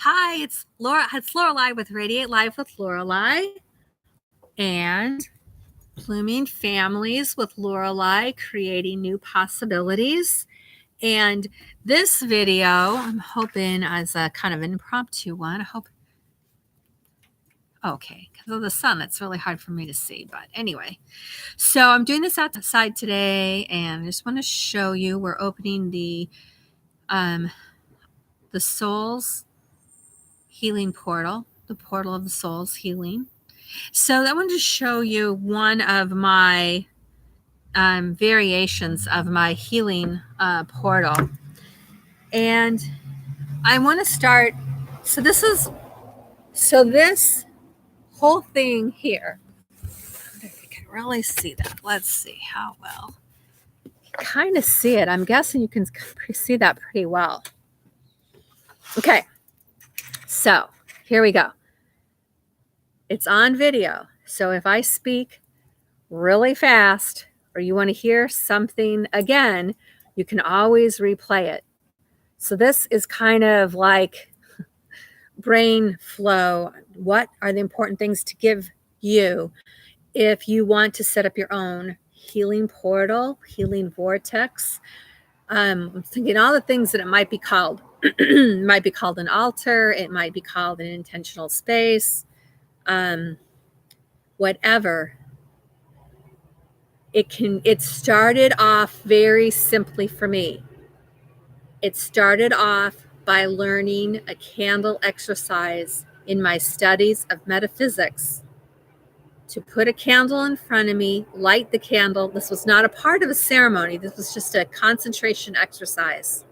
Hi, it's Laura. It's Lorelei with Radiate Life with Lorelei and Blooming Families with Lorelei, creating new possibilities. And this video, I'm hoping as a kind of impromptu one. I hope. Okay, because of the sun, it's really hard for me to see. But anyway, so I'm doing this outside today, and I just want to show you we're opening the soul's healing portal, the portal of the soul's healing. So I wanted to show you one of my variations of my healing portal. And I want to start, this whole thing here, if you can really see that. Let's see how well. You kind of see it. I'm guessing you can see that pretty well. Okay, so here we go. It's on video. So if I speak really fast or you want to hear something again, you can always replay it. So this is kind of like brain flow. What are the important things to give you if you want to set up your own healing portal, healing vortex? I'm thinking all the things that it might be called. It might be called an altar. It might be called an intentional space. Whatever. It started off very simply for me. It started off by learning a candle exercise in my studies of metaphysics. To put a candle in front of me, light the candle. This was not a part of a ceremony. This was just a concentration exercise.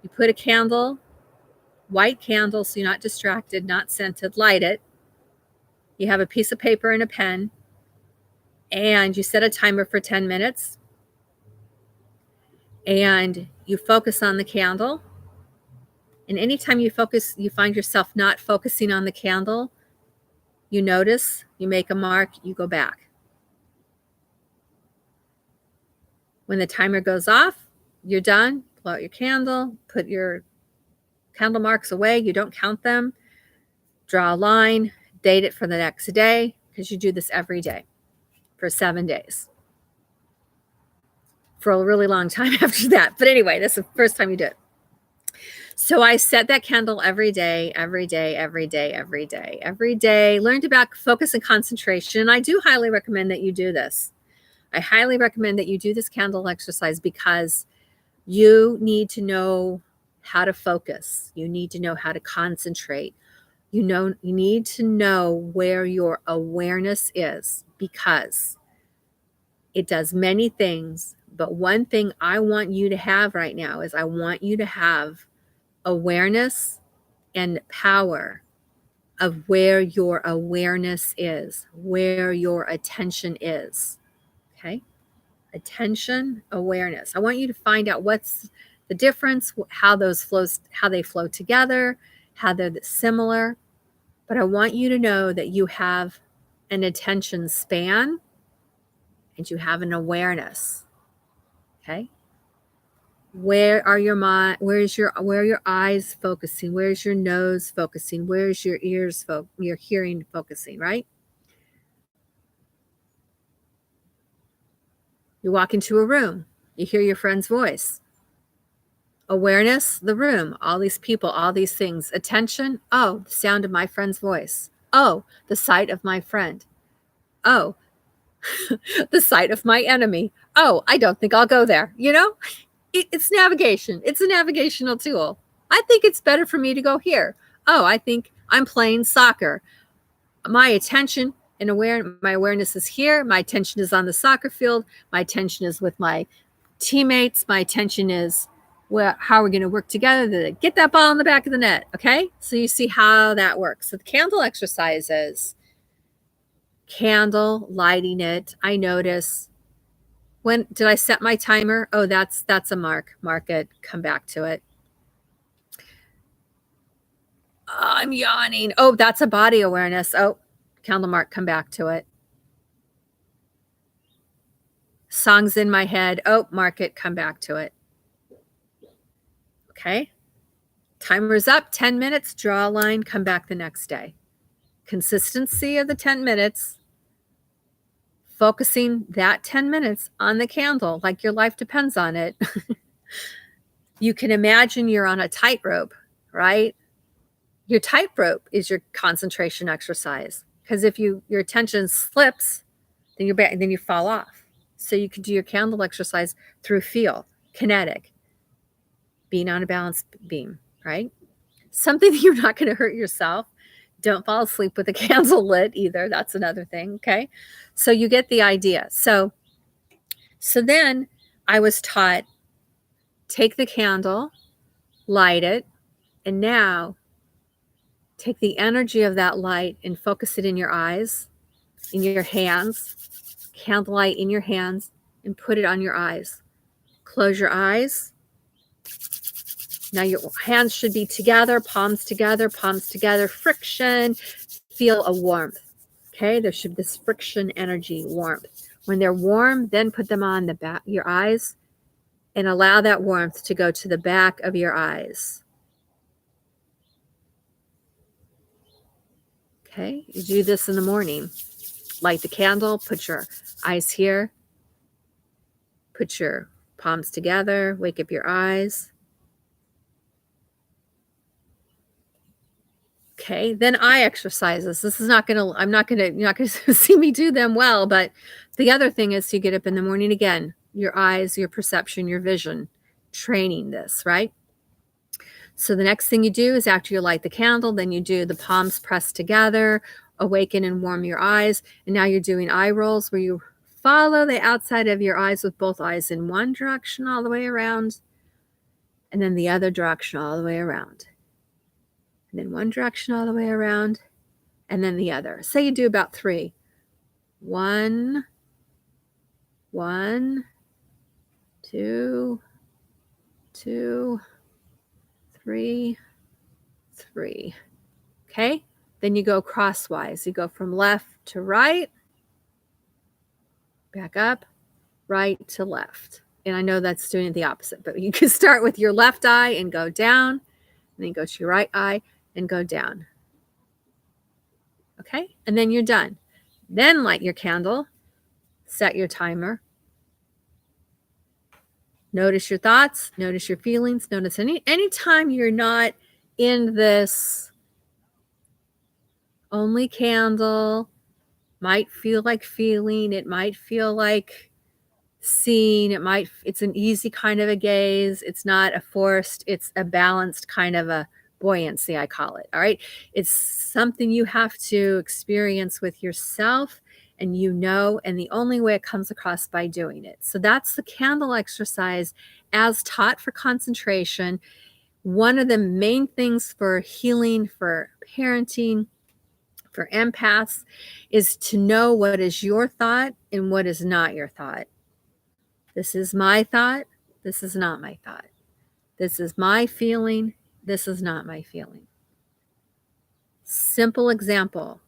You put a candle, white candle, so you're not distracted, not scented, light it. You have a piece of paper and a pen, and you set a timer for 10 minutes. And you focus on the candle. And anytime you focus, you find yourself not focusing on the candle, you notice, you make a mark, you go back. When the timer goes off, you're done, blow out your candle, put your candle marks away, you don't count them, draw a line, date it for the next day, because you do this every day for 7 days. For a really long time after that. But anyway, this is the first time you do it. So I set that candle every day, every day, every day, every day, every day. Learned about focus and concentration. And I do highly recommend that you do this. I highly recommend that you do this candle exercise because you need to know how to focus. You need to know how to concentrate. You need to know where your awareness is, because it does many things. But one thing I want you to have right now is I want you to have awareness and power of where your awareness is, where your attention is. Okay? Attention, awareness. I want you to find out what's the difference, how they flow together, how they're similar. But I want you to know that you have an attention span and you have an awareness. Okay? Where are your mind? Where are your eyes focusing? Where's your nose focusing? Where's your ears your hearing focusing, right? You walk into a room, you hear your friend's voice. Awareness, the room, all these people, all these things. Attention, oh, the sound of my friend's voice. Oh, the sight of my friend. Oh, the sight of my enemy. Oh, I don't think I'll go there. It's navigation. It's a navigational tool. I think it's better for me to go here. Oh, I think I'm playing soccer. My attention and my awareness is here. My attention is on the soccer field. My attention is with my teammates. My attention is how we're going to work together to get that ball in the back of the net. Okay? So you see how that works. So the candle exercise is candle, lighting it. I notice, when did I set my timer? Oh, that's a mark. Mark it. Come back to it. Oh, I'm yawning. Oh, that's a body awareness. Oh, candle mark. Come back to it. Songs in my head. Oh, mark it. Come back to it. Okay. Timer's up, 10 minutes, draw a line, come back the next day. Consistency of the 10 minutes, focusing that 10 minutes on the candle like your life depends on it. You can imagine you're on a tightrope, right? Your tightrope is your concentration exercise, because if your attention slips, then then you fall off. So you can do your candle exercise through feel, kinetic, being on a balance beam, right? Something that you're not going to hurt yourself. Don't fall asleep with a candle lit either. That's another thing, okay? So you get the idea. So then I was taught, take the candle, light it, and now take the energy of that light and focus it in your eyes, in your hands, candlelight in your hands, and put it on your eyes. Close your eyes. Now your hands should be together, palms together, friction. Feel a warmth. Okay, there should be this friction energy, warmth. When they're warm, then put them on the back of your eyes and allow that warmth to go to the back of your eyes. Okay, you do this in the morning. Light the candle, put your eyes here, put your palms together, wake up your eyes. Okay, then eye exercises. This is you're not gonna see me do them well, but the other thing is to get up in the morning again, your eyes, your perception, your vision, training this, right? So the next thing you do is after you light the candle, then you do the palms pressed together, awaken and warm your eyes. And now you're doing eye rolls where you follow the outside of your eyes with both eyes in one direction all the way around, and then the other direction all the way around. And then one direction all the way around, and then the other. Say you do about 3. 1, 2, 2, 3, 3. Okay? Then you go crosswise. You go from left to right, back up, right to left. And I know that's doing it the opposite, but you can start with your left eye and go down, and then go to your right eye and go down. Okay? And then you're done. Then light your candle, set your timer. Notice your thoughts, notice your feelings, notice anytime you're not in this only candle, might feel like feeling, it might feel like seeing, it's an easy kind of a gaze. It's not a forced, it's a balanced kind of a buoyancy, I call it. All right. It's something you have to experience with yourself, and and the only way it comes across by doing it. So that's the candle exercise as taught for concentration. One of the main things for healing, for parenting, for empaths, is to know what is your thought and what is not your thought. This is my thought. This is not my thought. This is my feeling. This is not my feeling. Simple example.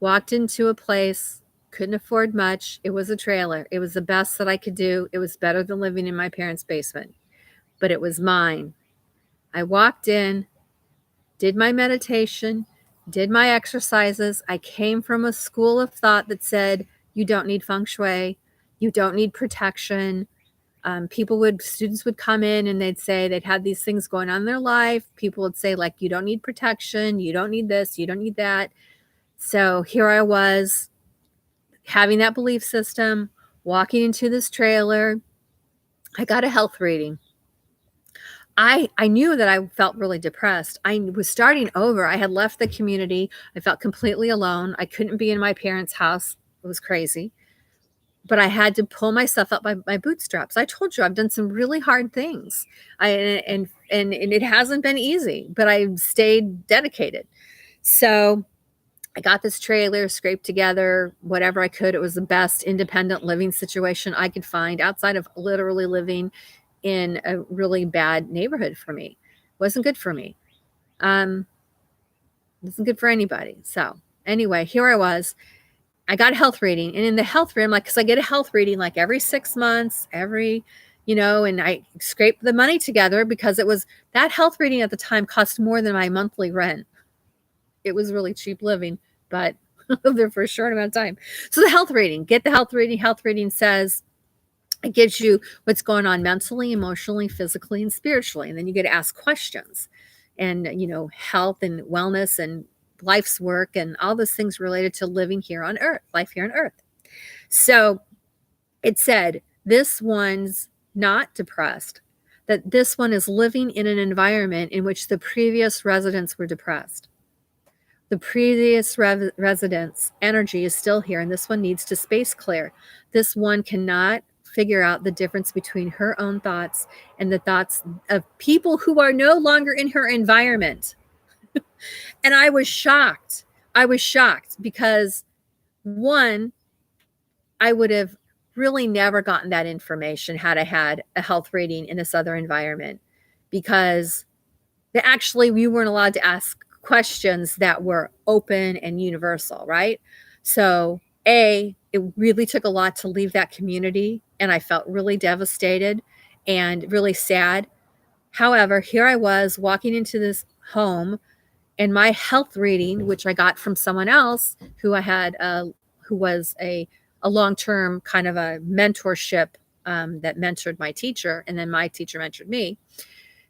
Walked into a place, couldn't afford much. It was a trailer. It was the best that I could do. It was better than living in my parents' basement, but it was mine. I walked in, did my meditation, did my exercises. I came from a school of thought that said, you don't need feng shui. You don't need protection. Students would come in and they'd say they'd had these things going on in their life. People would say, like, you don't need protection. You don't need this. You don't need that. So here I was, having that belief system, walking into this trailer. I got a health reading. I knew that I felt really depressed. I was starting over. I had left the community. I felt completely alone. I couldn't be in my parents' house. It was crazy. But I had to pull myself up by my bootstraps. I told you I've done some really hard things. And it hasn't been easy, but I stayed dedicated. So I got this trailer, scraped together whatever I could. It was the best independent living situation I could find outside of literally living in a really bad neighborhood for me. Wasn't good for me. Wasn't good for anybody. So anyway, here I was. I got a health reading. And in the health reading, because I get a health reading like every 6 months, every and I scraped the money together because that health reading at the time cost more than my monthly rent. It was really cheap living, but there for a short amount of time. So the health rating, get the health rating. Health rating says it gives you what's going on mentally, emotionally, physically, and spiritually. And then you get to ask questions and, health and wellness and life's work and all those things related to living here on earth, life here on earth. So it said, this one's not depressed, that this one is living in an environment in which the previous residents were depressed. The previous resident's energy is still here, and this one needs to space clear. This one cannot figure out the difference between her own thoughts and the thoughts of people who are no longer in her environment. And I was shocked. I was shocked because, one, I would have really never gotten that information had I had a health rating in this other environment, because we weren't allowed to ask questions that were open and universal, right? So, it really took a lot to leave that community, and I felt really devastated and really sad. However, here I was walking into this home, and my health reading, which I got from someone else who I had, who was a long-term kind of a mentorship, that mentored my teacher, and then my teacher mentored me,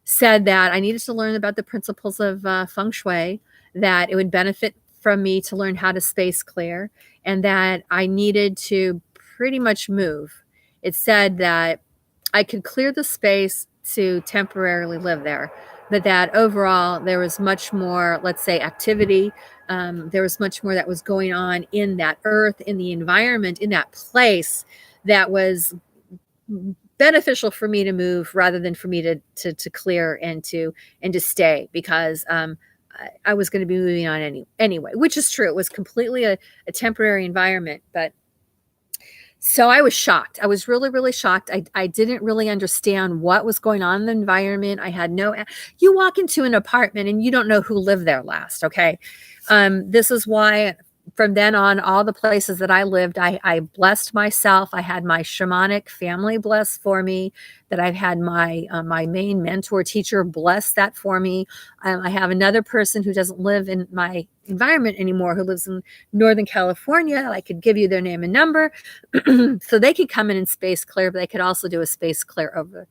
said that I needed to learn about the principles of feng shui, that it would benefit from me to learn how to space clear, and that I needed to pretty much move. It said that I could clear the space to temporarily live there, but that overall there was much more, let's say, activity. There was much more that was going on in that earth, in the environment, in that place, that was beneficial for me to move rather than for me to clear and to stay, because I was going to be moving on anyway, which is true. It was completely a temporary environment. But so I was shocked. I was really, really shocked. I didn't really understand what was going on in the environment. I had you walk into an apartment and you don't know who lived there last. Okay. This is why from then on, all the places that I lived, I blessed myself. I had my shamanic family bless for me, that I've had my main mentor teacher bless that for me. I have another person who doesn't live in my environment anymore, who lives in Northern California. I could give you their name and number so they could come in and space clear, but they could also do a space clear over,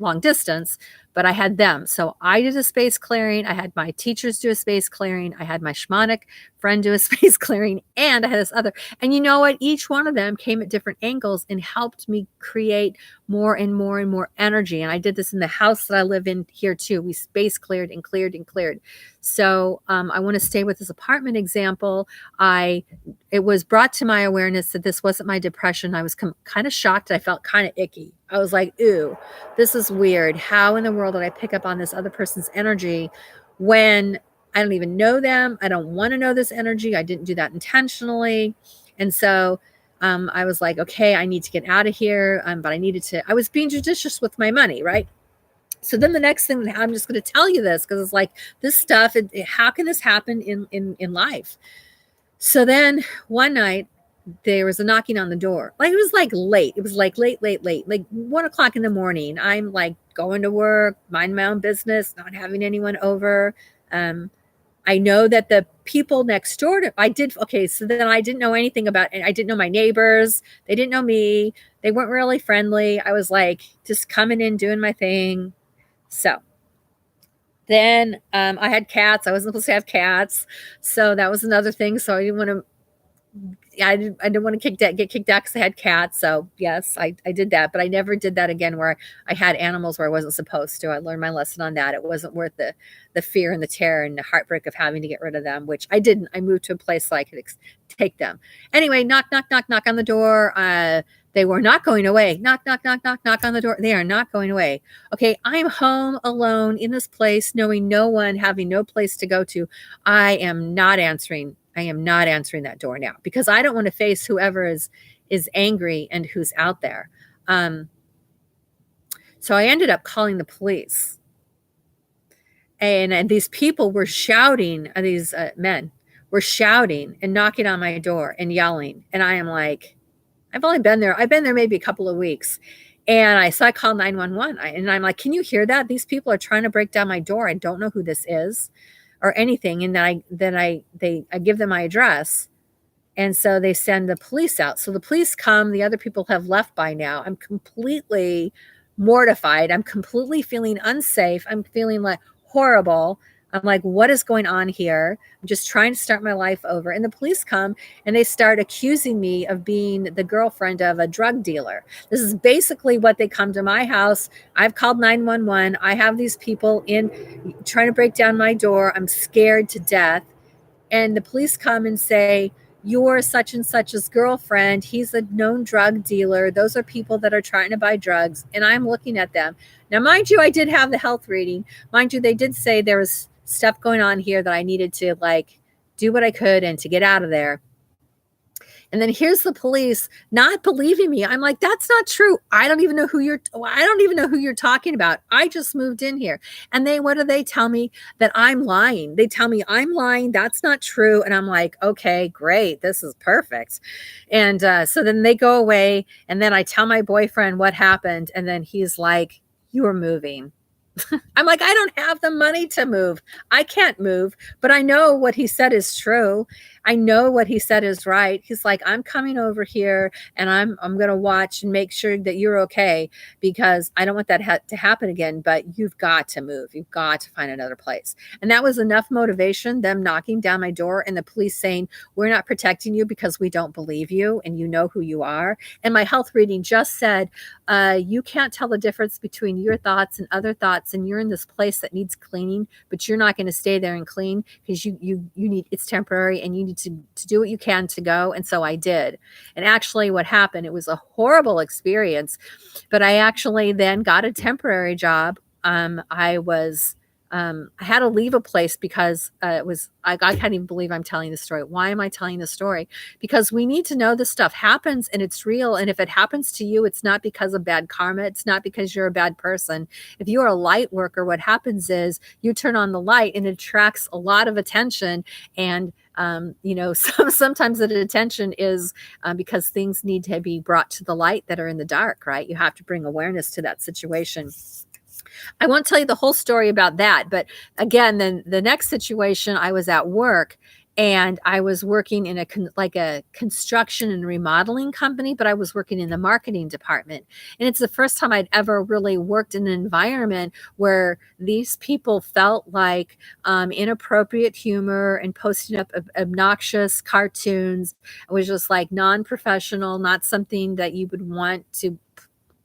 long distance. But I had them. So I did a space clearing. I had my teachers do a space clearing. I had my shamanic friend do a space clearing. And I had this other. And you know what? Each one of them came at different angles and helped me create more and more and more energy. And I did this in the house that I live in here too. We space cleared and cleared and cleared. So I want to stay with this apartment example. It was brought to my awareness that this wasn't my depression. I was kind of shocked. I felt kind of icky. I was like, ooh, this is weird. How in the world did I pick up on this other person's energy when I don't even know them? I don't want to know this energy. I didn't do that intentionally. And so I was like, okay, I need to get out of here. But I was being judicious with my money, right? So then the next thing, I'm just going to tell you this because it's like this stuff, how can this happen in life? So then one night, there was a knocking on the door. Like, it was like late. It was like late, like 1:00 in the morning. I'm like going to work, mind my own business, not having anyone over. I know that the people next door so then I didn't know anything about it. I didn't know my neighbors. They didn't know me. They weren't really friendly. I was like just coming in, doing my thing. So then I had cats. I wasn't supposed to have cats. So that was another thing. So I didn't want to get kicked out because I had cats. So yes, I did that, but I never did that again where I had animals where I wasn't supposed to. I learned my lesson on that. It wasn't worth the fear and the terror and the heartbreak of having to get rid of them, which I didn't. I moved to a place so I could take them. Anyway, knock, knock, knock, knock on the door. They were not going away. Knock, knock, knock, knock, knock on the door. They are not going away. Okay, I'm home alone in this place, knowing no one, having no place to go to. I am not answering that door now because I don't want to face whoever is angry and who's out there. So I ended up calling the police. And these people were shouting, these men were shouting and knocking on my door and yelling. And I am like, I've been there maybe a couple of weeks. And so I called 911 and I'm like, can you hear that? These people are trying to break down my door. I don't know who this is or anything. And then I give them my address. And so they send the police out. So the police come, the other people have left by now. I'm completely mortified. I'm completely feeling unsafe. I'm feeling like horrible. I'm like, what is going on here? I'm just trying to start my life over. And the police come and they start accusing me of being the girlfriend of a drug dealer. This is basically what they come to my house. I've called 911. I have these people in trying to break down my door. I'm scared to death. And the police come and say, you're such and such's girlfriend. He's a known drug dealer. Those are people that are trying to buy drugs. And I'm looking at them. Now, mind you, I did have the health reading. Mind you, they did say there was stuff going on here that I needed to like do what I could and to get out of there. And then here's the police not believing me. I'm like, that's not true. I don't even know who you're talking about. I just moved in here. And what do they tell me? That I'm lying. They tell me I'm lying. That's not true. And I'm like, okay, great. This is perfect. And so then they go away. And then I tell my boyfriend what happened. And then he's like, you are moving. I'm like, I don't have the money to move. I can't move, but I know what he said is true. I know what he said is right. He's like, I'm coming over here and I'm going to watch and make sure that you're okay because I don't want that to happen again, but you've got to move. You've got to find another place. And that was enough motivation, them knocking down my door and the police saying, we're not protecting you because we don't believe you and you know who you are. And my health reading just said, you can't tell the difference between your thoughts and other thoughts, and you're in this place that needs cleaning, but you're not going to stay there and clean because you need, it's temporary and you need to do what you can to go. And so I did. And actually what happened, it was a horrible experience, but I actually then got a temporary job. I had to leave a place because I can't even believe I'm telling the story. Why am I telling the story? Because we need to know this stuff happens and it's real. And if it happens to you, it's not because of bad karma. It's not because you're a bad person. If you are a light worker, what happens is you turn on the light and it attracts a lot of attention. And sometimes the attention is because things need to be brought to the light that are in the dark, right? You have to bring awareness to that situation. I won't tell you the whole story about that, but again, then the next situation, I was at work and I was working in a construction and remodeling company, but I was working in the marketing department. And it's the first time I'd ever really worked in an environment where these people felt like inappropriate humor and posting up obnoxious cartoons. It was just like non-professional, not something that you would want to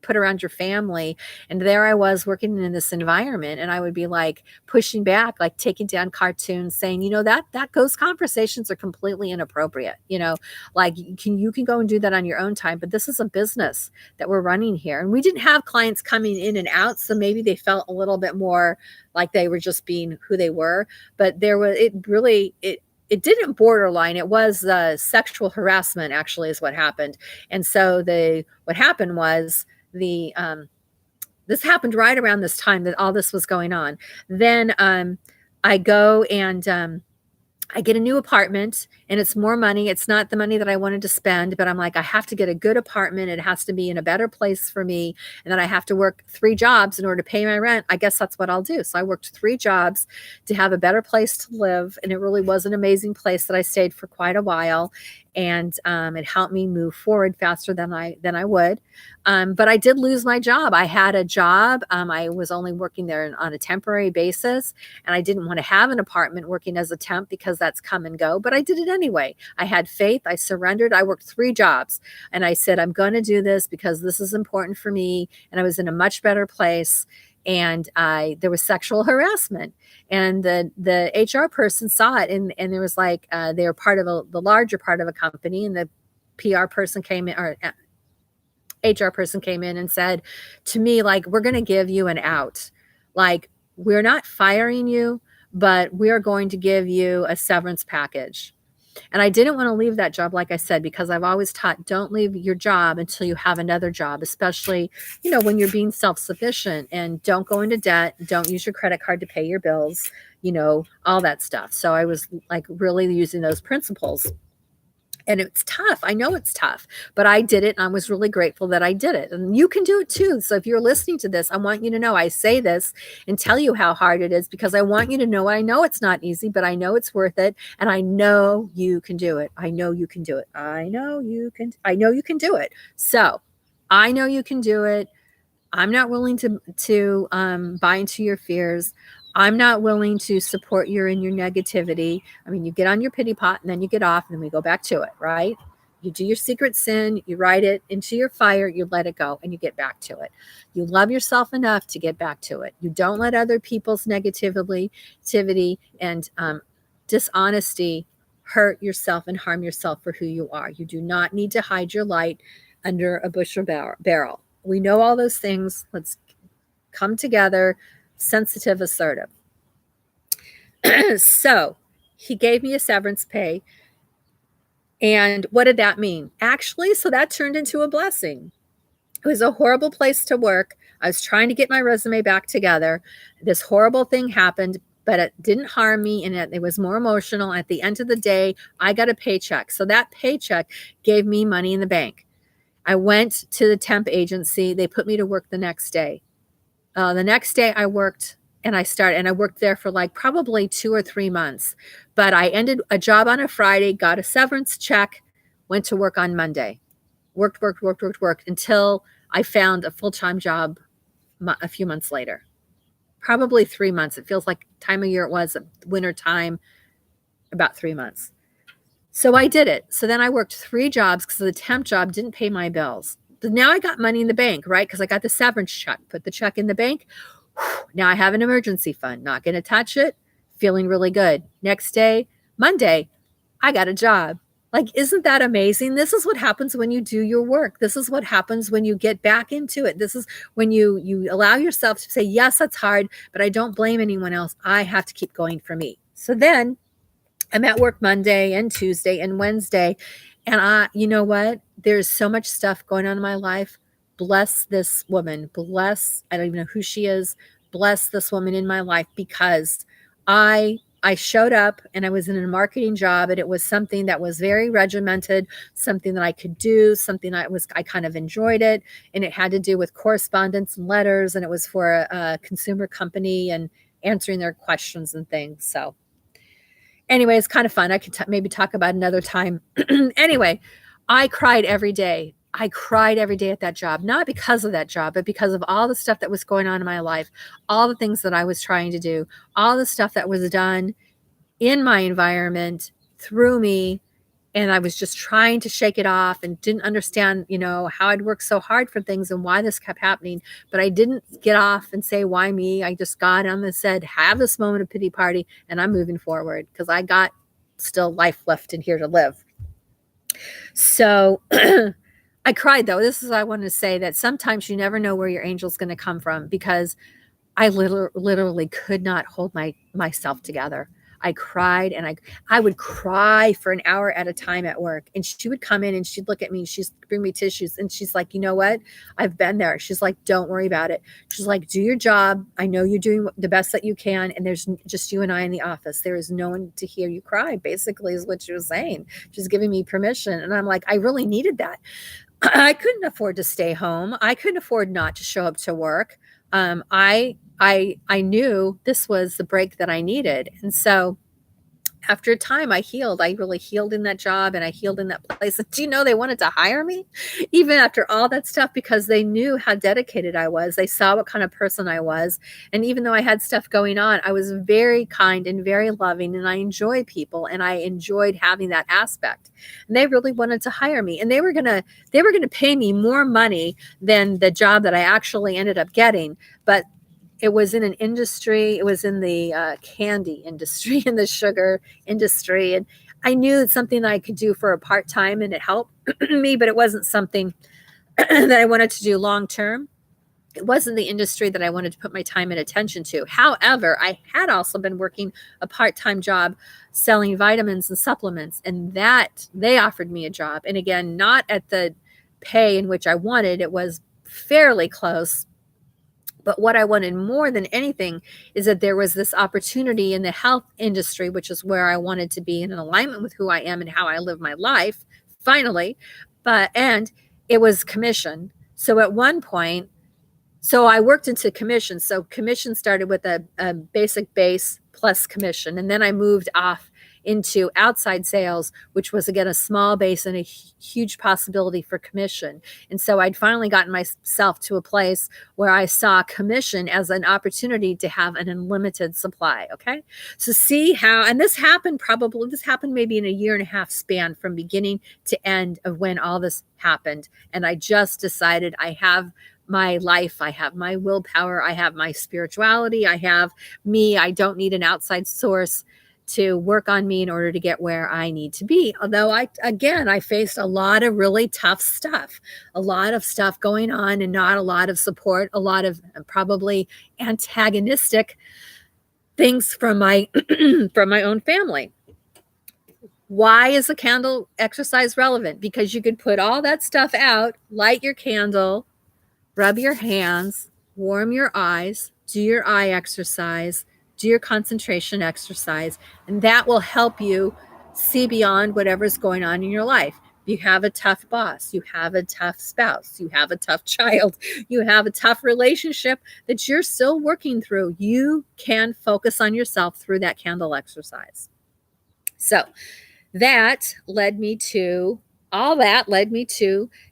put around your family. And there I was working in this environment and I would be like pushing back, like taking down cartoons saying, that those conversations are completely inappropriate. Like you can go and do that on your own time, but this is a business that we're running here. And we didn't have clients coming in and out. So maybe they felt a little bit more like they were just being who they were, but it didn't borderline. It was sexual harassment actually is what happened. And so what happened was this happened right around this time that all this was going on. Then I go and I get a new apartment and it's more money. It's not the money that I wanted to spend, but I'm like, I have to get a good apartment. It has to be in a better place for me. And then I have to work 3 jobs in order to pay my rent. I guess that's what I'll do. So I worked 3 jobs to have a better place to live. And it really was an amazing place that I stayed for quite a while. And it helped me move forward faster than I would. But I did lose my job. I had a job. I was only working there on a temporary basis, and I didn't want to have an apartment working as a temp because that's come and go, but I did it anyway. I had faith. I surrendered. I worked 3 jobs, and I said, I'm going to do this because this is important for me. And I was in a much better place. And there was sexual harassment, and the HR person saw it, and there was like they were part of the larger part of a company, and the PR person came in, or HR person came in and said to me, like, we're going to give you an out. Like, we're not firing you, but we are going to give you a severance package. And I didn't want to leave that job, like I said, because I've always taught, don't leave your job until you have another job, especially, when you're being self-sufficient, and don't go into debt. Don't use your credit card to pay your bills, all that stuff. So I was like really using those principles. And it's tough. I know it's tough, but I did it and I was really grateful that I did it. And you can do it too. So if you're listening to this, I want you to know I say this and tell you how hard it is because I want you to know I know it's not easy, but I know it's worth it. And I know you can do it. I know you can do it. I know you can do it. So I know you can do it. I'm not willing to buy into your fears. I'm not willing to support you in your negativity. I mean, you get on your pity pot and then you get off and then we go back to it, right? You do your secret sin, you write it into your fire, you let it go, and you get back to it. You love yourself enough to get back to it. You don't let other people's negativity and dishonesty hurt yourself and harm yourself for who you are. You do not need to hide your light under a bush or barrel. We know all those things. Let's come together, sensitive, assertive. So he gave me a severance pay. And what did that mean? Actually, so that turned into a blessing. It was a horrible place to work. I was trying to get my resume back together. This horrible thing happened, but it didn't harm me, and it was more emotional. At the end of the day, I got a paycheck. So that paycheck gave me money in the bank. I went to the temp agency. They put me to work the next day. The next day I worked and I worked there for like probably 2 or 3 months, but I ended a job on a Friday, got a severance check, went to work on Monday, worked until I found a full-time job a few months later, probably 3 months. It feels like time of year it was winter time, about 3 months. So I did it. So then I worked 3 jobs because the temp job didn't pay my bills. But now I got money in the bank, right? Because I got the severance check, put the check in the bank. Now I have an emergency fund, not going to touch it, feeling really good. Next day, Monday, I got a job. Like, isn't that amazing? This is what happens when you do your work. This is what happens when you get back into it. This is when you allow yourself to say, yes, that's hard, but I don't blame anyone else. I have to keep going for me. So then I'm at work Monday and Tuesday and Wednesday. And you know what? There's so much stuff going on in my life. Bless this woman. I don't even know who she is. Bless this woman in my life because I showed up and I was in a marketing job and it was something that was very regimented, something that I could do, something I kind of enjoyed it. And it had to do with correspondence and letters. And it was for a consumer company and answering their questions and things. So anyway, it's kind of fun. I could maybe talk about another time. Anyway, I cried every day. I cried every day at that job, not because of that job, but because of all the stuff that was going on in my life, all the things that I was trying to do, all the stuff that was done in my environment through me. And I was just trying to shake it off and didn't understand, how I'd worked so hard for things and why this kept happening. But I didn't get off and say, why me? I just got on and said, have this moment of pity party. And I'm moving forward because I got still life left in here to live. So I cried, though. This is what I wanted to say, that sometimes you never know where your angel's going to come from because I literally could not hold myself together. I cried and I would cry for an hour at a time at work. And she would come in and she'd look at me and she'd bring me tissues. And she's like, you know what? I've been there. She's like, don't worry about it. She's like, do your job. I know you're doing the best that you can. And there's just you and I in the office. There is no one to hear you cry, basically, is what she was saying. She's giving me permission. And I'm like, I really needed that. I couldn't afford to stay home. I couldn't afford not to show up to work. I knew this was the break that I needed. And so after a time I healed. I really healed in that job and I healed in that place. And do you know, they wanted to hire me even after all that stuff because they knew how dedicated I was. They saw what kind of person I was. And even though I had stuff going on, I was very kind and very loving and I enjoy people and I enjoyed having that aspect. And they really wanted to hire me and they were going to pay me more money than the job that I actually ended up getting. But it was in an industry, it was in the candy industry, in the sugar industry. And I knew it's something that I could do for a part-time and it helped me, but it wasn't something that I wanted to do long-term. It wasn't the industry that I wanted to put my time and attention to. However, I had also been working a part-time job selling vitamins and supplements, and that they offered me a job. And again, not at the pay in which I wanted. It was fairly close, But what I wanted more than anything is that there was this opportunity in the health industry, which is where I wanted to be in alignment with who I am and how I live my life, finally. And it was commission. So at one point, so I worked into commission. So commission started with a basic base plus commission. And then I moved off into outside sales, which was again a small base and a huge possibility for commission. And so I'd finally gotten myself to a place where I saw commission as an opportunity to have an unlimited supply. Okay. So see how, and this happened maybe in a year and a half span from beginning to end of when all this happened. And I just decided I have my life, I have my willpower, I have my spirituality, I have me. I don't need an outside source to work on me in order to get where I need to be. Although I faced a lot of really tough stuff, a lot of stuff going on and not a lot of support, a lot of probably antagonistic things from my from my own family. Why is the candle exercise relevant? Because you could put all that stuff out, light your candle, rub your hands, warm your eyes, do your eye exercise, do your concentration exercise, and that will help you see beyond whatever's going on in your life. You have a tough boss, you have a tough spouse, you have a tough child, you have a tough relationship that you're still working through. You can focus on yourself through that candle exercise. So that led me to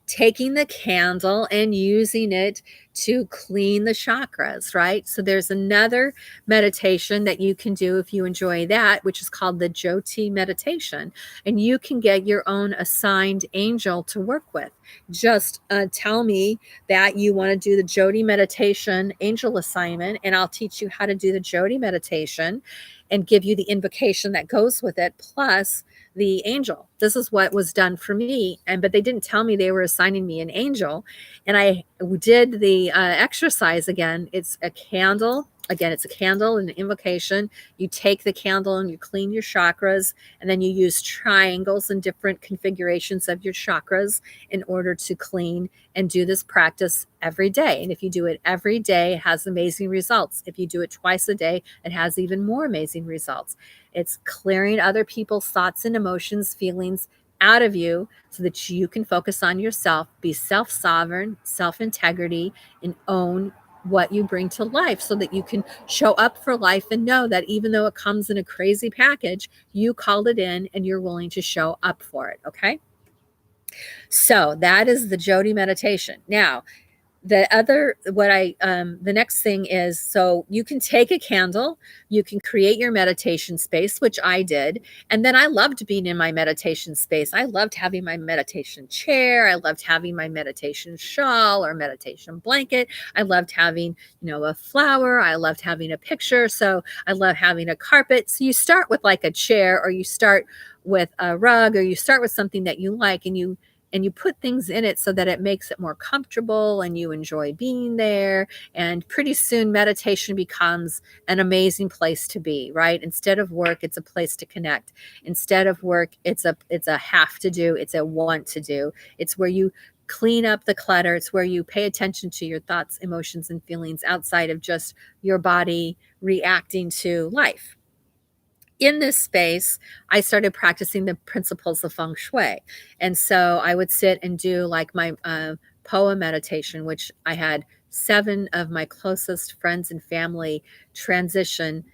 taking the candle and using it to clean the chakras, right? So there's another meditation that you can do if you enjoy that, which is called the Jyoti meditation. And you can get your own assigned angel to work with. Just tell me that you want to do the Jyoti meditation angel assignment, and I'll teach you how to do the Jyoti meditation and give you the invocation that goes with it, plus the angel. This is what was done for me. But they didn't tell me they were assigning me an angel. And I did the exercise again. It's a candle. Again, it's a candle and an invocation. You take the candle and you clean your chakras, and then you use triangles and different configurations of your chakras in order to clean and do this practice every day. And if you do it every day, it has amazing results. If you do it twice a day, it has even more amazing results. It's clearing other people's thoughts and emotions, feelings out of you so that you can focus on yourself, be self-sovereign, self-integrity, and own what you bring to life so that you can show up for life and know that even though it comes in a crazy package, you called it in and you're willing to show up for it. Okay. So that is the Jyoti meditation. Now, the next thing is, so you can take a candle, you can create your meditation space, which I did. And then I loved being in my meditation space. I loved having my meditation chair. I loved having my meditation shawl or meditation blanket. I loved having, a flower. I loved having a picture. So I love having a carpet. So you start with like a chair, or you start with a rug, or you start with something that you like, and you put things in it so that it makes it more comfortable and you enjoy being there. And pretty soon meditation becomes an amazing place to be, right? Instead of work, it's a place to connect. Instead of work, it's a have to do, it's a want to do. It's where you clean up the clutter. It's where you pay attention to your thoughts, emotions, and feelings outside of just your body reacting to life. In this space, I started practicing the principles of feng shui. And so I would sit and do like my poem meditation, which I had 7 of my closest friends and family transition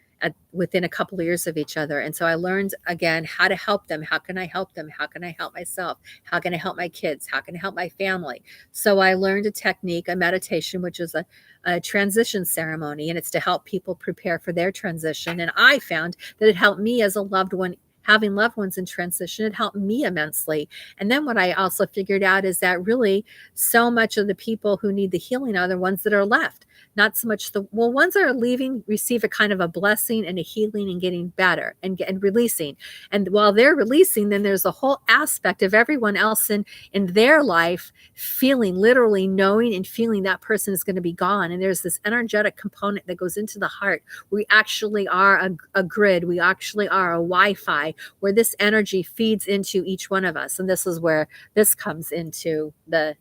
within a couple of years of each other. And so I learned again how to help them. How can I help them? How can I help myself? How can I help my kids? How can I help my family? So I learned a technique, a meditation, which is a transition ceremony, and it's to help people prepare for their transition. And I found that it helped me as a loved one. Having loved ones in transition, it helped me immensely. And then what I also figured out is that really so much of the people who need the healing are the ones that are left. Not so much ones that are leaving receive a kind of a blessing and a healing and getting better and releasing. And while they're releasing, then there's a whole aspect of everyone else in their life feeling, literally knowing and feeling that person is going to be gone. And there's this energetic component that goes into the heart. We actually are a grid. We actually are a Wi-Fi where this energy feeds into each one of us. And this is where this comes into the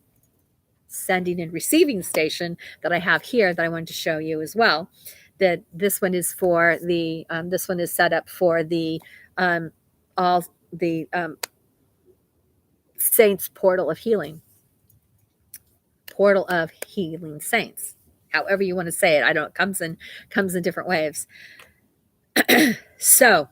sending and receiving station that I have here that I wanted to show you as well. That this one is for the this one is set up for the all the Saints Portal of Healing. Portal of Healing Saints. However you want to say it. I don't, it comes in different waves. So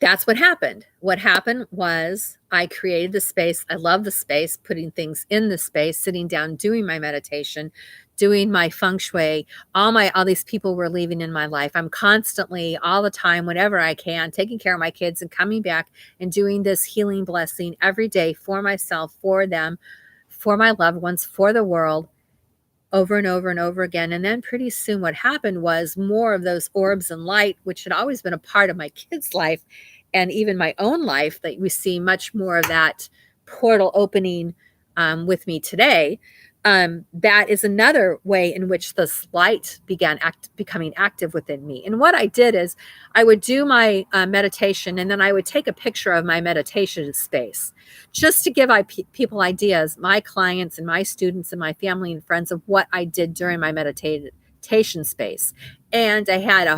that's what happened. What happened was I created the space. I love the space, putting things in the space, sitting down, doing my meditation, doing my feng shui. All these people were leaving in my life. I'm constantly, all the time, whenever I can, taking care of my kids and coming back and doing this healing blessing every day for myself, for them, for my loved ones, for the world, over and over and over again. And then pretty soon what happened was more of those orbs and light, which had always been a part of my kids' life and even my own life, that we see much more of that portal opening with me today. That is another way in which this light began becoming active within me. And what I did is I would do my meditation, and then I would take a picture of my meditation space just to give people ideas, my clients and my students and my family and friends, of what I did during my meditation space. And I had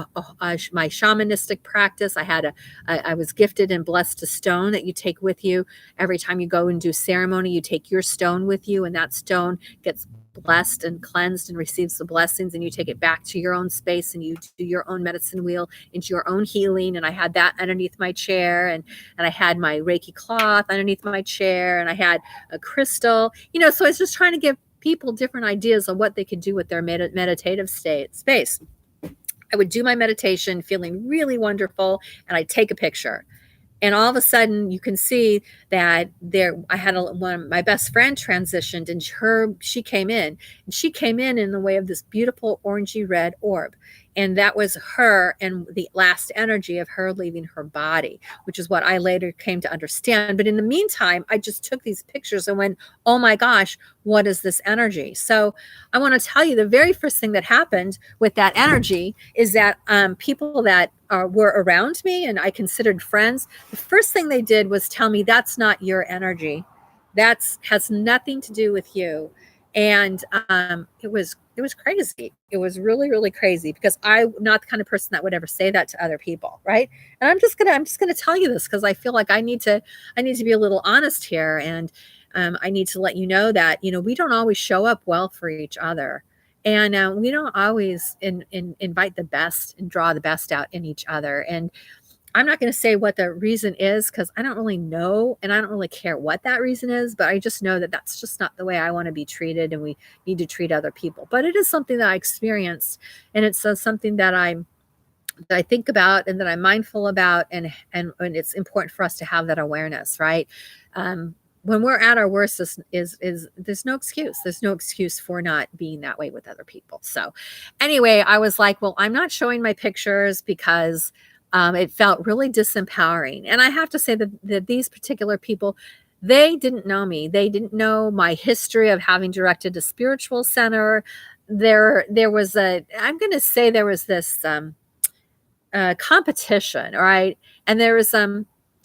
my shamanistic practice. I was gifted and blessed a stone that you take with you every time you go and do ceremony. You take your stone with you, and that stone gets blessed and cleansed and receives the blessings, and you take it back to your own space and you do your own medicine wheel into your own healing. And I had that underneath my chair, and I had my Reiki cloth underneath my chair, and I had a crystal, so I was just trying to give people different ideas on what they could do with their meditative space. I would do my meditation feeling really wonderful, and I'd take a picture. And all of a sudden, you can see that I had my best friend transitioned, and she came in the way of this beautiful orangey red orb. And that was her, and the last energy of her leaving her body, which is what I later came to understand. But in the meantime, I just took these pictures and went, oh my gosh, what is this energy? So I want to tell you, the very first thing that happened with that energy is that people that were around me and I considered friends, the first thing they did was tell me, that's not your energy. That has nothing to do with you. And it was crazy. It was really, really crazy, because I'm not the kind of person that would ever say that to other people, right? And I'm just gonna tell you this because I feel like I need to be a little honest here, and I need to let you know that we don't always show up well for each other, and we don't always invite the best and draw the best out in each other. And I'm not going to say what the reason is, because I don't really know, and I don't really care what that reason is, but I just know that that's just not the way I want to be treated, and we need to treat other people. But it is something that I experienced, and it's something that I think about and that I'm mindful about, and it's important for us to have that awareness, right? When we're at our worst, is there's no excuse. There's no excuse for not being that way with other people. So anyway, I was like, well, I'm not showing my pictures because it felt really disempowering. And I have to say that these particular people, they didn't know me. They didn't know my history of having directed a spiritual center. There was I'm going to say there was this competition, right? And there was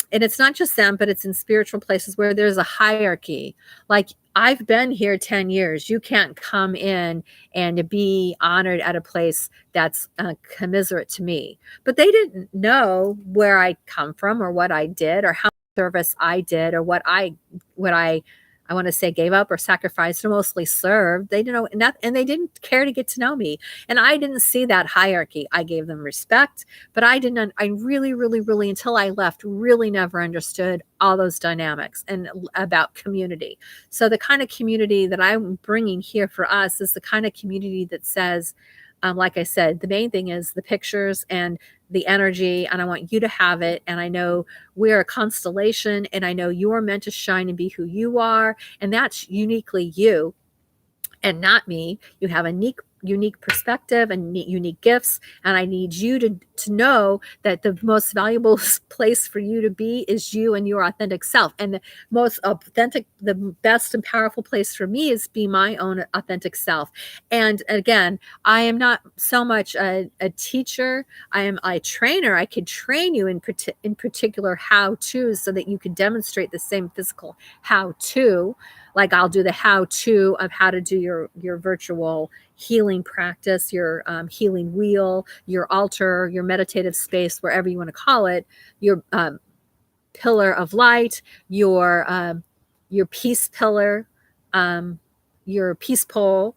and it's not just them, but it's in spiritual places where there's a hierarchy. Like, I've been here 10 years. You can't come in and be honored at a place that's commiserate to me. But they didn't know where I come from, or what I did, or how much service I did, or what I want to say gave up or sacrificed, or mostly served. They didn't know, and they didn't care to get to know me. And I didn't see that hierarchy. I gave them respect, but I really, really, really, until I left, really never understood all those dynamics and about community. So the kind of community that I'm bringing here for us is the kind of community that says, like I said, the main thing is the pictures and the energy, and I want you to have it. And I know we're a constellation, and I know you're meant to shine and be who you are, and that's uniquely you and not me. You have a unique perspective and unique gifts, and I need you to know that the most valuable place for you to be is you and your authentic self. And the most authentic, the best and powerful place for me is be my own authentic self. And again, I am not so much a teacher. I am a trainer. I could train you in particular how-tos so that you can demonstrate the same physical how-to. Like I'll do the how-to of how to do your virtual healing practice, your healing wheel, your altar, your meditative space, wherever you want to call it, your pillar of light, your peace pillar, your peace pole,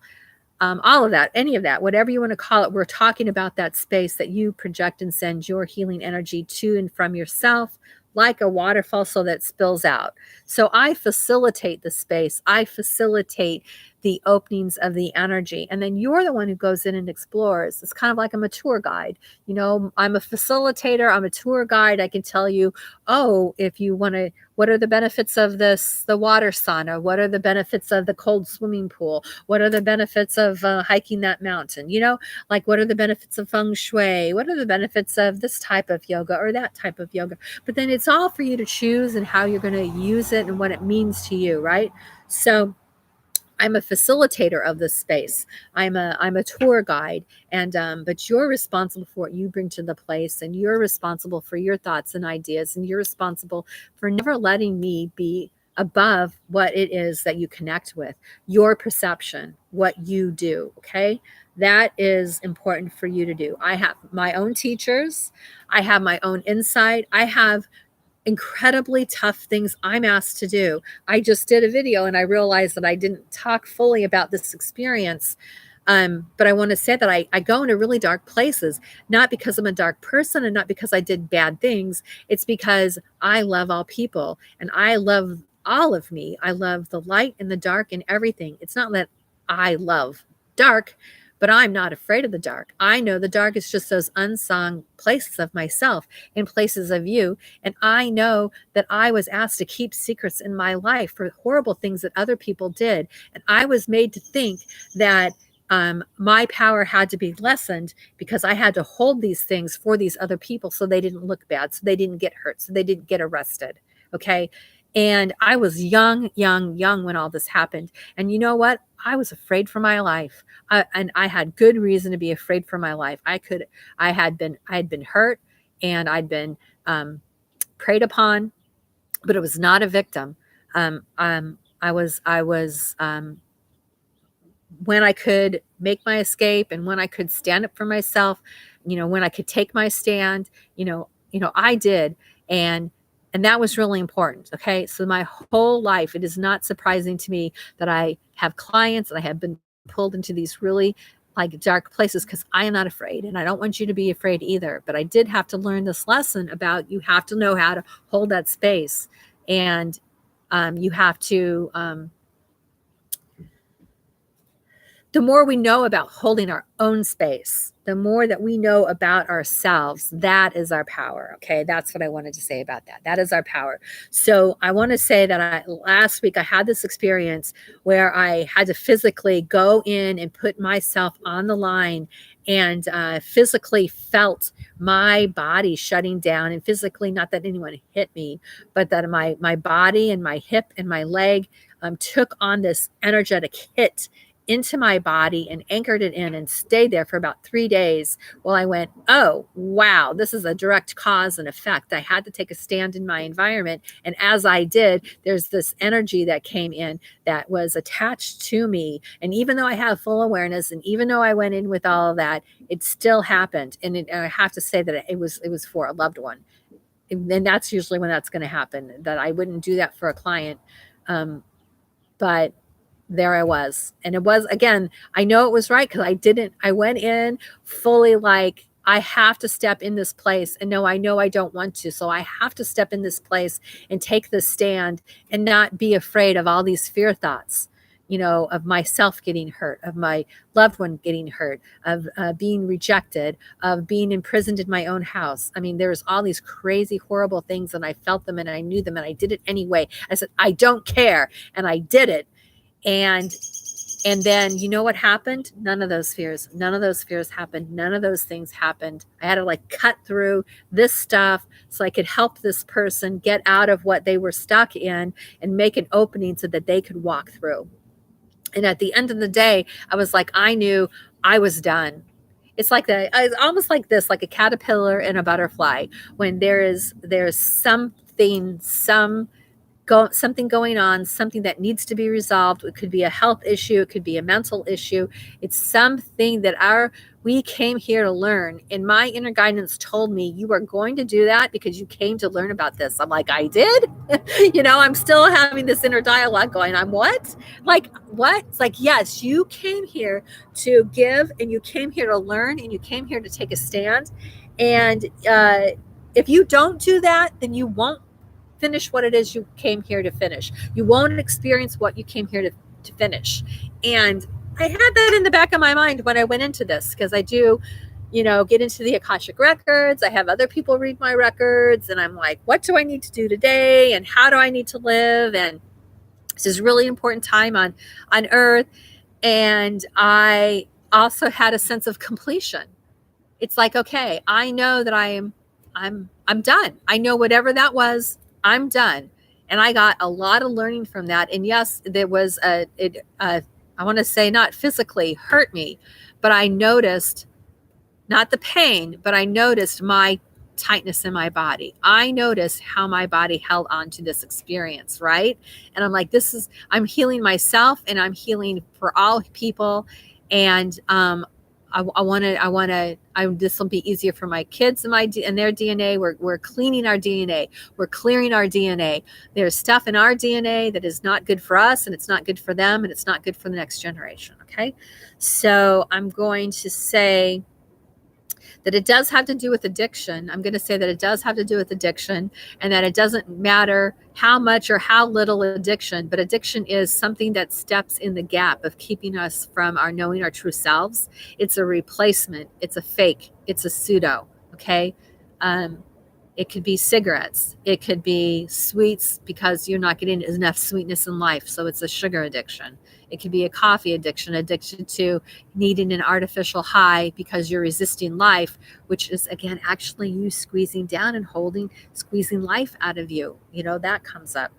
all of that, any of that, whatever you want to call it. We're talking about that space that you project and send your healing energy to and from yourself, like a waterfall, so that spills out. So I facilitate the space. I facilitate the openings of the energy. And then you're the one who goes in and explores. It's kind of like I'm a tour guide. You know, I'm a facilitator. I'm a tour guide. I can tell you, oh, if you want to, what are the benefits of this, the water sauna? What are the benefits of the cold swimming pool? What are the benefits of hiking that mountain? You know, like what are the benefits of feng shui? What are the benefits of this type of yoga or that type of yoga? But then it's all for you to choose and how you're going to use it and what it means to you, right? So I'm a facilitator of this space. I'm a tour guide, and but you're responsible for what you bring to the place, and you're responsible for your thoughts and ideas, and you're responsible for never letting me be above what it is that you connect with, your perception, what you do. Okay, that is important for you to do. I have my own teachers. I have my own insight. I have incredibly tough things I'm asked to do. I just did a video and I realized that I didn't talk fully about this experience. But I want to say that I go into really dark places, not because I'm a dark person and not because I did bad things. It's because I love all people and I love all of me. I love the light and the dark and everything. It's not that I love dark, but I'm not afraid of the dark. I know the dark is just those unsung places of myself and places of you. And I know that I was asked to keep secrets in my life for horrible things that other people did. And I was made to think that my power had to be lessened because I had to hold these things for these other people so they didn't look bad, so they didn't get hurt, so they didn't get arrested. Okay. And I was young when all this happened. And you know what? I was afraid for my life. And I had good reason to be afraid for my life. I had been hurt and I'd been preyed upon, but it was not a victim. I was when I could make my escape and when I could stand up for myself, you know, when I could take my stand, I did. And that was really important. Okay. So my whole life, it is not surprising to me that I have clients and I have been pulled into these really like dark places because I am not afraid. And I don't want you to be afraid either. But I did have to learn this lesson about you have to know how to hold that space. And you have to, the more we know about holding our own space, the more that we know about ourselves, that is our power. Okay. That's what I wanted to say about that. That is our power. So I want to say that last week I had this experience where I had to physically go in and put myself on the line and physically felt my body shutting down, and physically, not that anyone hit me, but that my body and my hip and my leg took on this energetic hit into my body and anchored it in and stayed there for about 3 days while I went, oh, wow, this is a direct cause and effect. I had to take a stand in my environment. And as I did, there's this energy that came in that was attached to me. And even though I have full awareness and even though I went in with all of that, it still happened. And I have to say that it was for a loved one. And that's usually when that's going to happen, that I wouldn't do that for a client. But there I was. And it was, again, I know it was right because I went in fully like, I have to step in this place. And no, I know I don't want to. So I have to step in this place and take this stand and not be afraid of all these fear thoughts, of myself getting hurt, of my loved one getting hurt, of being rejected, of being imprisoned in my own house. I mean, there's all these crazy, horrible things and I felt them and I knew them and I did it anyway. I said, I don't care. And I did it. And then you know what happened? None of those fears happened. None of those things happened. I had to like cut through this stuff so I could help this person get out of what they were stuck in and make an opening so that they could walk through. And at the end of the day, I was like, I knew I was done. It's like almost like this, like a caterpillar and a butterfly. When there's something, some something going on, something that needs to be resolved. It could be a health issue. It could be a mental issue. It's something that we came here to learn. And my inner guidance told me, you are going to do that because you came to learn about this. I'm like, I did? I'm still having this inner dialogue going, I'm what? Like, what? It's like, yes, you came here to give, and you came here to learn, and you came here to take a stand. And if you don't do that, then you won't finish what it is you came here to finish. You won't experience what you came here to finish. And I had that in the back of my mind when I went into this, because I do, get into the Akashic records. I have other people read my records, and I'm like, what do I need to do today? And how do I need to live? And this is a really important time on earth. And I also had a sense of completion. It's like, okay, I know that I'm done. I know whatever that was, I'm done. And I got a lot of learning from that. And yes, there was I want to say not physically hurt me, but I noticed not the pain, but I noticed my tightness in my body. I noticed how my body held on to this experience, right? And I'm like, I'm healing myself, and I'm healing for all people. And this will be easier for my kids and their DNA. We're cleaning our DNA. We're clearing our DNA. There's stuff in our DNA that is not good for us, and it's not good for them, and it's not good for the next generation. Okay. So I'm going to say that it does have to do with addiction. I'm going to say that it does have to do with addiction, and that it doesn't matter how much or how little addiction, but addiction is something that steps in the gap of keeping us from knowing our true selves. It's a replacement. It's a fake. It's a pseudo. Okay. It could be cigarettes. It could be sweets because you're not getting enough sweetness in life. So it's a sugar addiction. It could be a coffee addiction to needing an artificial high because you're resisting life, which is, again, actually you squeezing down and squeezing life out of you. That comes up.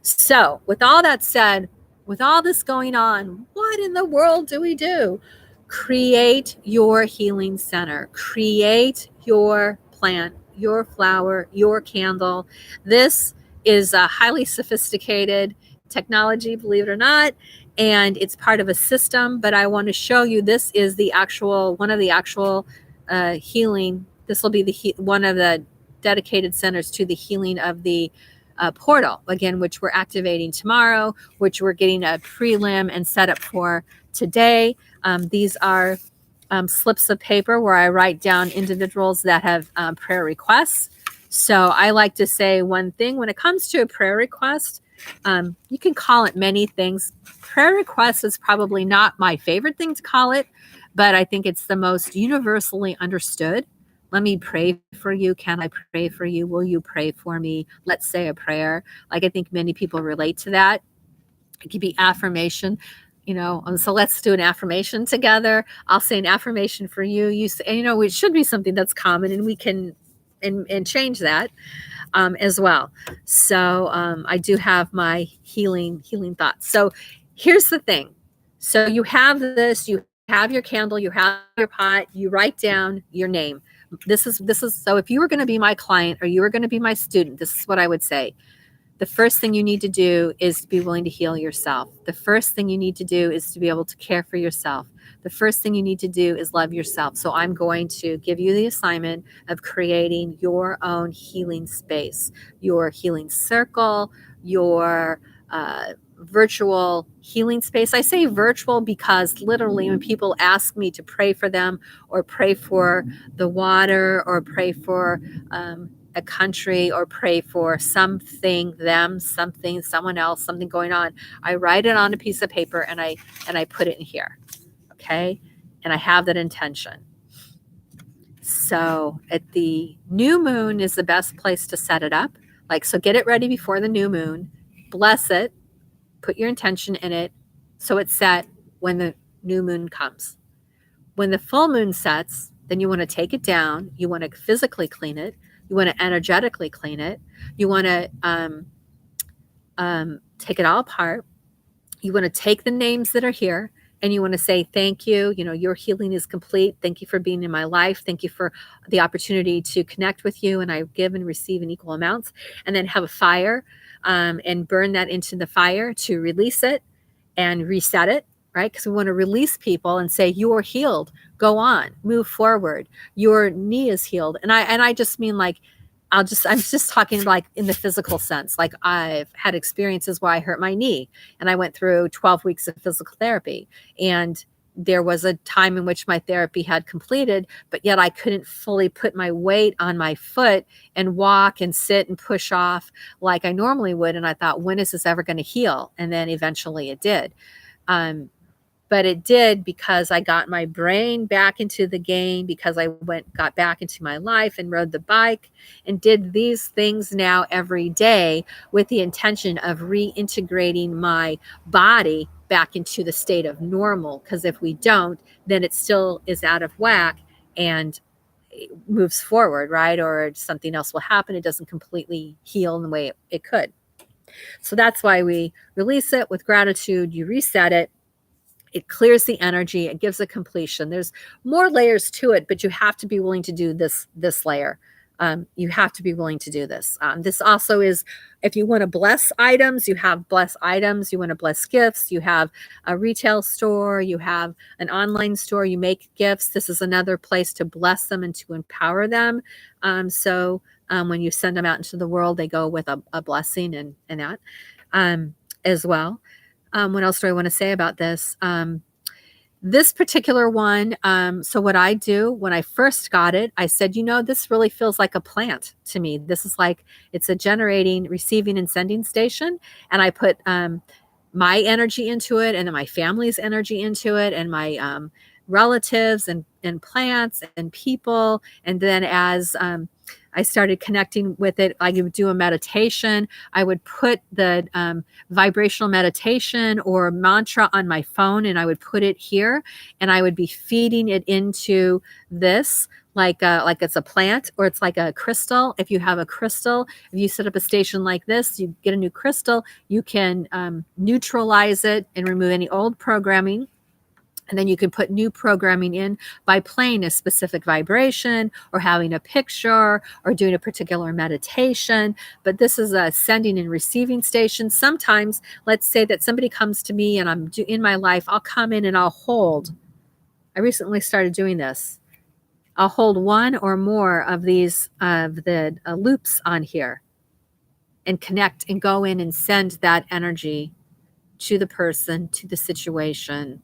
So with all that said, with all this going on, what in the world do we do? Create your healing center. Create your plant, your flower, your candle. This is a highly sophisticated technology, believe it or not, and it's part of a system. But I want to show you, this is one of the actual healing. This will be one of the dedicated centers to the healing of the portal, again, which we're activating tomorrow, which we're getting a prelim and set up for today. These are slips of paper where I write down individuals that have prayer requests. So I like to say one thing when it comes to a prayer request. You can call it many things. Prayer request is probably not my favorite thing to call it, but I think it's the most universally understood. Let me pray for you. Can I pray for you? Will you pray for me? Let's say a prayer. Like, I think many people relate to that. It could be affirmation. So let's do an affirmation together. I'll say an affirmation for you. You say, it should be something that's common, and we can and change that as well. So I do have my healing thoughts. So here's the thing. So you have this, you have your candle, you have your pot, you write down your name. This is so if you were going to be my client or you were going to be my student, this is what I would say. The first thing you need to do is to be willing to heal yourself. The first thing you need to do is to be able to care for yourself. The first thing you need to do is love yourself. So I'm going to give you the assignment of creating your own healing space, your healing circle, your virtual healing space. I say virtual because literally when people ask me to pray for them or pray for the water or pray for a country or pray for something, someone else, something going on, I write it on a piece of paper and I put it in here. Okay. And I have that intention. So at the new moon is the best place to set it up. So get it ready before the new moon, bless it, put your intention in it. So it's set when the new moon comes. When the full moon sets, then you want to take it down. You want to physically clean it. You want to energetically clean it. You want to take it all apart. You want to take the names that are here and you want to say thank you. Your healing is complete. Thank you for being in my life. Thank you for the opportunity to connect with you, and I give and receive in equal amounts. And then have a fire, and burn that into the fire to release it and reset it, right? Because we want to release people and say, you are healed. Go on, move forward. Your knee is healed. And I just mean like, I'm just talking like in the physical sense. Like I've had experiences where I hurt my knee and I went through 12 weeks of physical therapy. And there was a time in which my therapy had completed, but yet I couldn't fully put my weight on my foot and walk and sit and push off like I normally would. And I thought, when is this ever going to heal? And then eventually it did. Um, but it did because I got my brain back into the game, because I got back into my life and rode the bike and did these things now every day with the intention of reintegrating my body back into the state of normal. Because if we don't, then it still is out of whack and it moves forward, right? Or something else will happen. It doesn't completely heal in the way it could. So that's why we release it with gratitude. You reset it. It clears the energy. It gives a completion. There's more layers to it, but you have to be willing to do this layer. You have to be willing to do this. This also is, if you want to bless items, you have bless items. You want to bless gifts. You have a retail store. You have an online store. You make gifts. This is another place to bless them and to empower them. So when you send them out into the world, they go with a blessing and that as well. What else do I want to say about this? This particular one, so what I do when I first got it, I said, this really feels like a plant to me. This is like, it's a generating, receiving, and sending station. And I put my energy into it, and then my family's energy into it, and my relatives and plants and people. And then as I started connecting with it, I would do a meditation. I would put the vibrational meditation or mantra on my phone, and I would put it here, and I would be feeding it into this like it's a plant, or it's like a crystal. If you have a crystal, if you set up a station like this, you get a new crystal, you can neutralize it and remove any old programming. And then you can put new programming in by playing a specific vibration or having a picture or doing a particular meditation. But this is a sending and receiving station. Sometimes, let's say that somebody comes to me and I'm in my life, I'll come in and I'll hold. I recently started doing this. I'll hold one or more of these the loops on here and connect and go in and send that energy to the person, to the situation,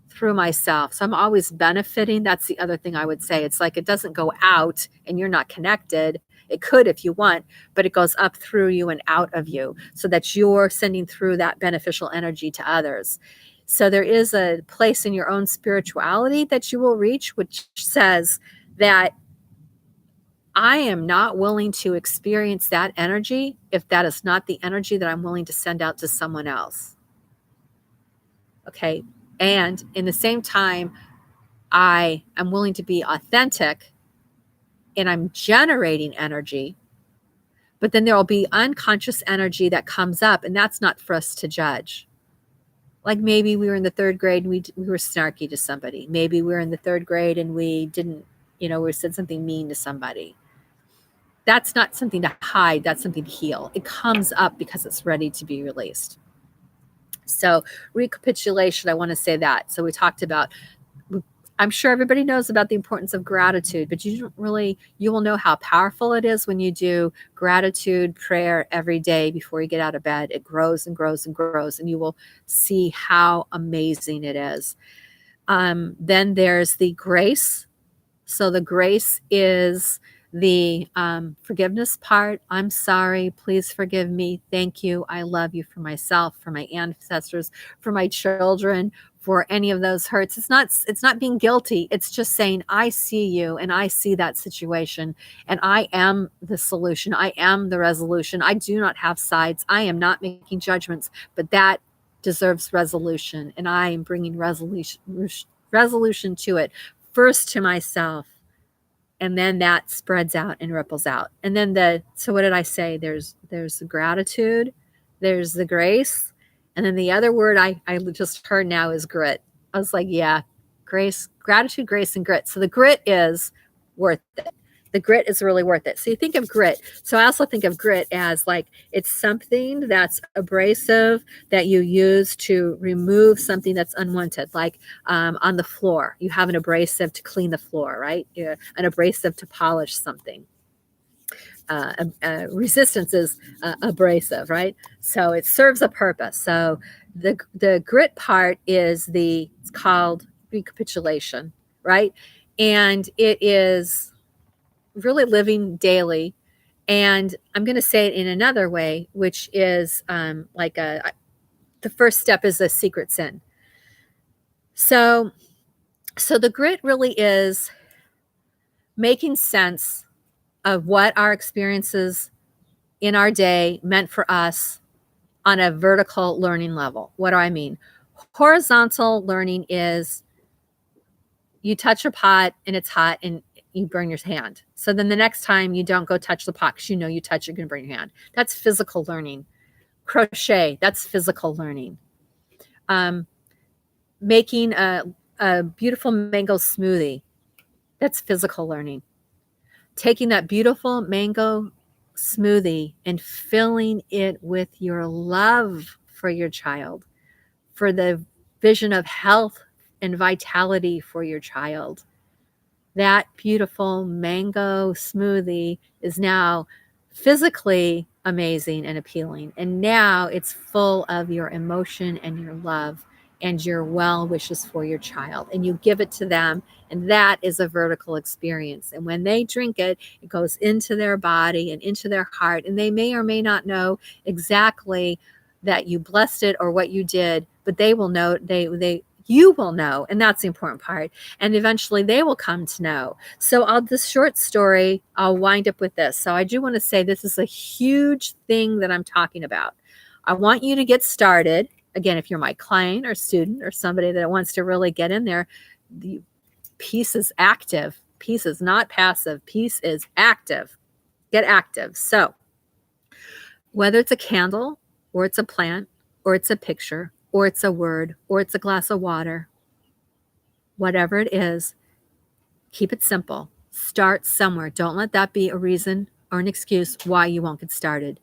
through myself. So I'm always benefiting. That's the other thing I would say. It's like it doesn't go out and you're not connected. It could if you want, but it goes up through you and out of you so that you're sending through that beneficial energy to others. So there is a place in your own spirituality that you will reach, which says that I am not willing to experience that energy if that is not the energy that I'm willing to send out to someone else. Okay. And in the same time, I am willing to be authentic and I'm generating energy, but then there will be unconscious energy that comes up, and that's not for us to judge. Like maybe we were in the third grade and we were snarky to somebody. Maybe we were in the third grade and we didn't, we said something mean to somebody. That's not something to hide. That's something to heal. It comes up because it's ready to be released. So recapitulation, I want to say that. So we talked about, I'm sure everybody knows about the importance of gratitude, but you will know how powerful it is when you do gratitude prayer every day before you get out of bed. It grows and grows and grows, and you will see how amazing it is. Then there's the grace. So the grace is the forgiveness part. I'm sorry. Please forgive me. Thank you. I love you, for myself, for my ancestors, for my children, for any of those hurts. It's not being guilty. It's just saying, I see you and I see that situation and I am the solution. I am the resolution. I do not have sides. I am not making judgments, but that deserves resolution. And I am bringing resolution to it, first to myself. And then that spreads out and ripples out. And then so what did I say? There's the gratitude, there's the grace. And then the other word I just heard now is grit. I was like, yeah, grace, gratitude, grace, and grit. So the grit is worth it. The grit is really worth it. So you think of grit. So I also think of grit as like it's something that's abrasive that you use to remove something that's unwanted, like on the floor. You have an abrasive to clean the floor, right? An abrasive to polish something. Resistance is abrasive, right? So it serves a purpose. So the grit part is it's called recapitulation, right? And it is really living daily. And I'm going to say it in another way, which is the first step is a secret sin. So the grit really is making sense of what our experiences in our day meant for us on a vertical learning level. What do I mean? Horizontal learning is you touch a pot and it's hot and you burn your hand. So then the next time you don't go touch the pot because you know you touch, you're going to burn your hand. That's physical learning. Crochet, that's physical learning. Making a beautiful mango smoothie, that's physical learning. Taking that beautiful mango smoothie and filling it with your love for your child, for the vision of health and vitality for your child. That beautiful mango smoothie is now physically amazing and appealing. And now it's full of your emotion and your love and your well wishes for your child. And you give it to them. And that is a vertical experience. And when they drink it, it goes into their body and into their heart. And they may or may not know exactly that you blessed it or what you did, but they will know, you will know, and that's the important part. And eventually they will come to know. So this short story, I'll wind up with this. So I do want to say this is a huge thing that I'm talking about. I want you to get started. Again, if you're my client or student or somebody that wants to really get in there, the peace is active. Peace is not passive. Peace is active. Get active. So whether it's a candle or it's a plant or it's a picture or it's a word or it's a glass of water, whatever it is, keep it simple. Start somewhere. Don't let that be a reason or an excuse why you won't get started.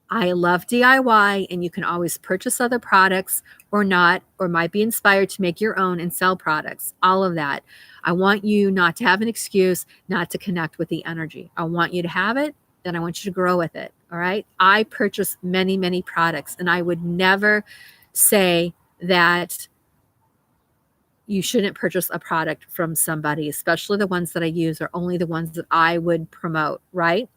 I love DIY, and you can always purchase other products or not, or might be inspired to make your own and sell products. All of that. I want you not to have an excuse not to connect with the energy. I want you to have it, and I want you to grow with it. All right. I purchase many, many products, and I would never say that you shouldn't purchase a product from somebody, especially the ones that I use are only the ones that I would promote, right?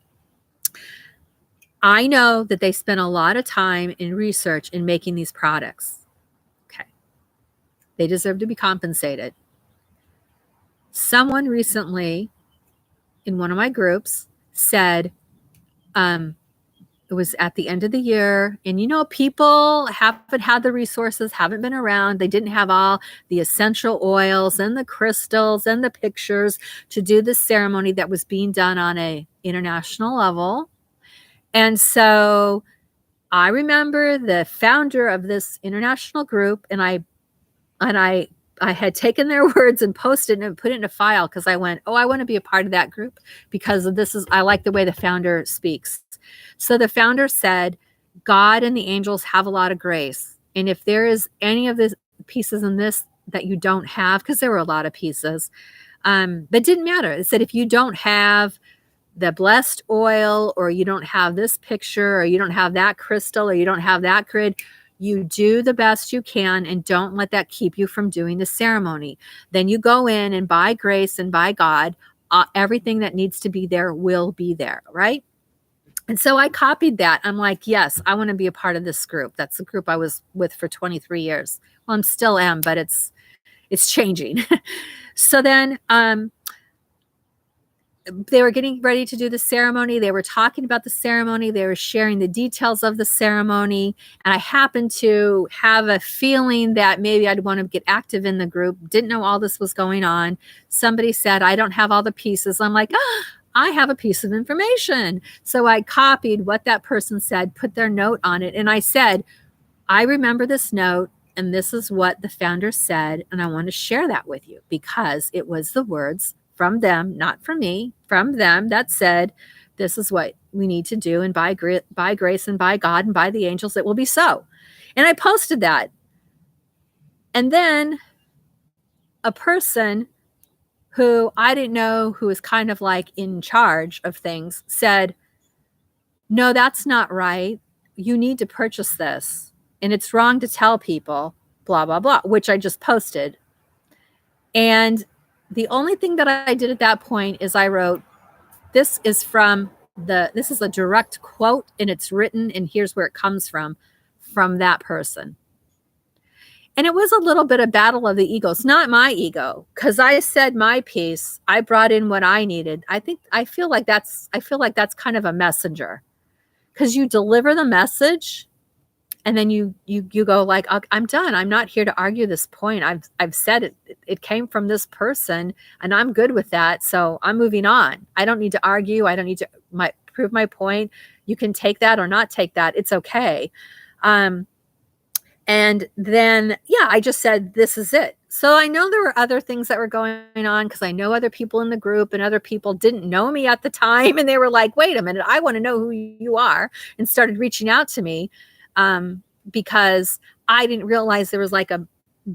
I know that they spend a lot of time in research in making these products. Okay. They deserve to be compensated. Someone recently in one of my groups said, it was at the end of the year, and people haven't had the resources, haven't been around. They didn't have all the essential oils and the crystals and the pictures to do the ceremony that was being done on an international level. And so I remember the founder of this international group, and I had taken their words and posted and put it in a file because I went, I want to be a part of that group because I like the way the founder speaks. So the founder said, God and the angels have a lot of grace. And if there is any of the pieces in this that you don't have, because there were a lot of pieces, but it didn't matter. It said, if you don't have the blessed oil, or you don't have this picture, or you don't have that crystal, or you don't have that grid, you do the best you can and don't let that keep you from doing the ceremony. Then you go in and by grace and by God, everything that needs to be there will be there, right? And so I copied that. I'm like, yes, I want to be a part of this group. That's the group I was with for 23 years. Well, I'm still am, but it's changing. So then they were getting ready to do the ceremony. They were talking about the ceremony. They were sharing the details of the ceremony. And I happened to have a feeling that maybe I'd want to get active in the group. Didn't know all this was going on. Somebody said, I don't have all the pieces. I'm like, I have a piece of information. So I copied what that person said, put their note on it. And I said, I remember this note. And this is what the founder said. And I want to share that with you because it was the words from them, not from me, from them that said, this is what we need to do. And by grace and by God and by the angels, it will be so. And I posted that. And then a person who I didn't know, who was kind of like in charge of things, said, no, that's not right. You need to purchase this. And it's wrong to tell people, blah, blah, blah, which I just posted. And the only thing that I did at that point is I wrote, this is a direct quote, and it's written, and here's where it comes from that person. And it was a little bit of battle of the egos, not my ego, because I said my piece. I brought in what I needed. I feel like that's kind of a messenger, because you deliver the message, and then you go like, I'm done. I'm not here to argue this point. I've said it. It came from this person, and I'm good with that. So I'm moving on. I don't need to argue. I don't need to prove my point. You can take that or not take that. It's okay. And then, I just said, this is it. So I know there were other things that were going on, because I know other people in the group, and other people didn't know me at the time. And they were like, wait a minute, I want to know who you are, and started reaching out to me, because I didn't realize there was a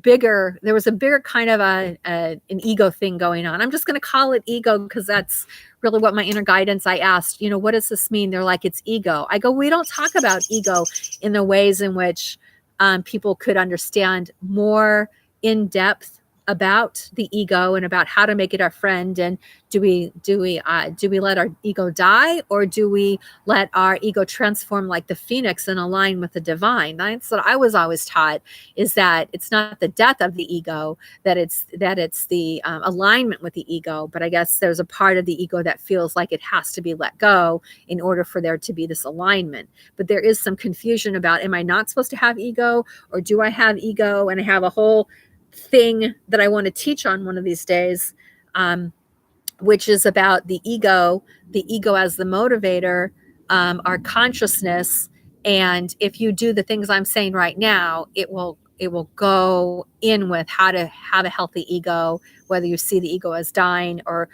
bigger kind of an ego thing going on. I'm just going to call it ego, because that's really what my inner guidance, I asked, what does this mean? They're like, it's ego. I go, we don't talk about ego in the ways in which people could understand more in depth about the ego and about how to make it our friend. And do we let our ego die, or do we let our ego transform like the phoenix and align with the divine? That's what I was always taught, is that it's not the death of the ego, that it's the alignment with the ego. But I guess there's a part of the ego that feels like it has to be let go in order for there to be this alignment. But there is some confusion about, am I not supposed to have ego, or do I have ego? And I have a whole thing that I want to teach on one of these days, which is about the ego as the motivator, our consciousness. And if you do the things I'm saying right now, it will go in with how to have a healthy ego, whether you see the ego as dying or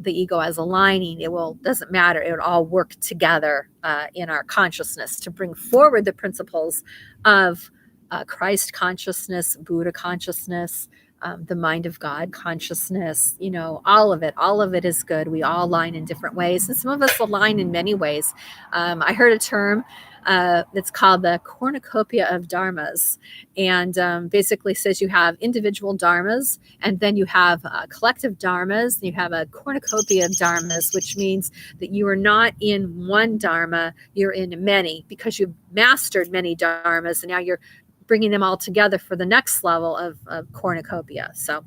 the ego as aligning. Doesn't matter. It would all work together in our consciousness to bring forward the principles of Christ consciousness, Buddha consciousness, the mind of God consciousness, all of it is good. We all align in different ways, and some of us align in many ways. I heard a term that's called the cornucopia of dharmas, and basically says you have individual dharmas, and then you have collective dharmas, and you have a cornucopia of dharmas, which means that you are not in one dharma, you're in many, because you've mastered many dharmas, and now you're bringing them all together for the next level of cornucopia. So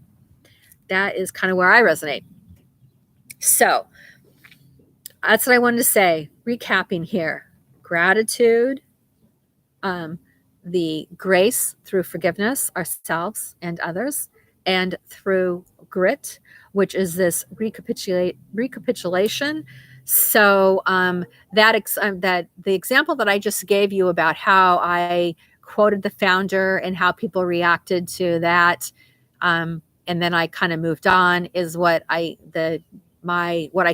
that is kind of where I resonate. So that's what I wanted to say. Recapping here: gratitude, the grace through forgiveness, ourselves and others, and through grit, which is this recapitulation. So that the example that I just gave you about how I quoted the founder and how people reacted to that, and then I kind of moved on, is what I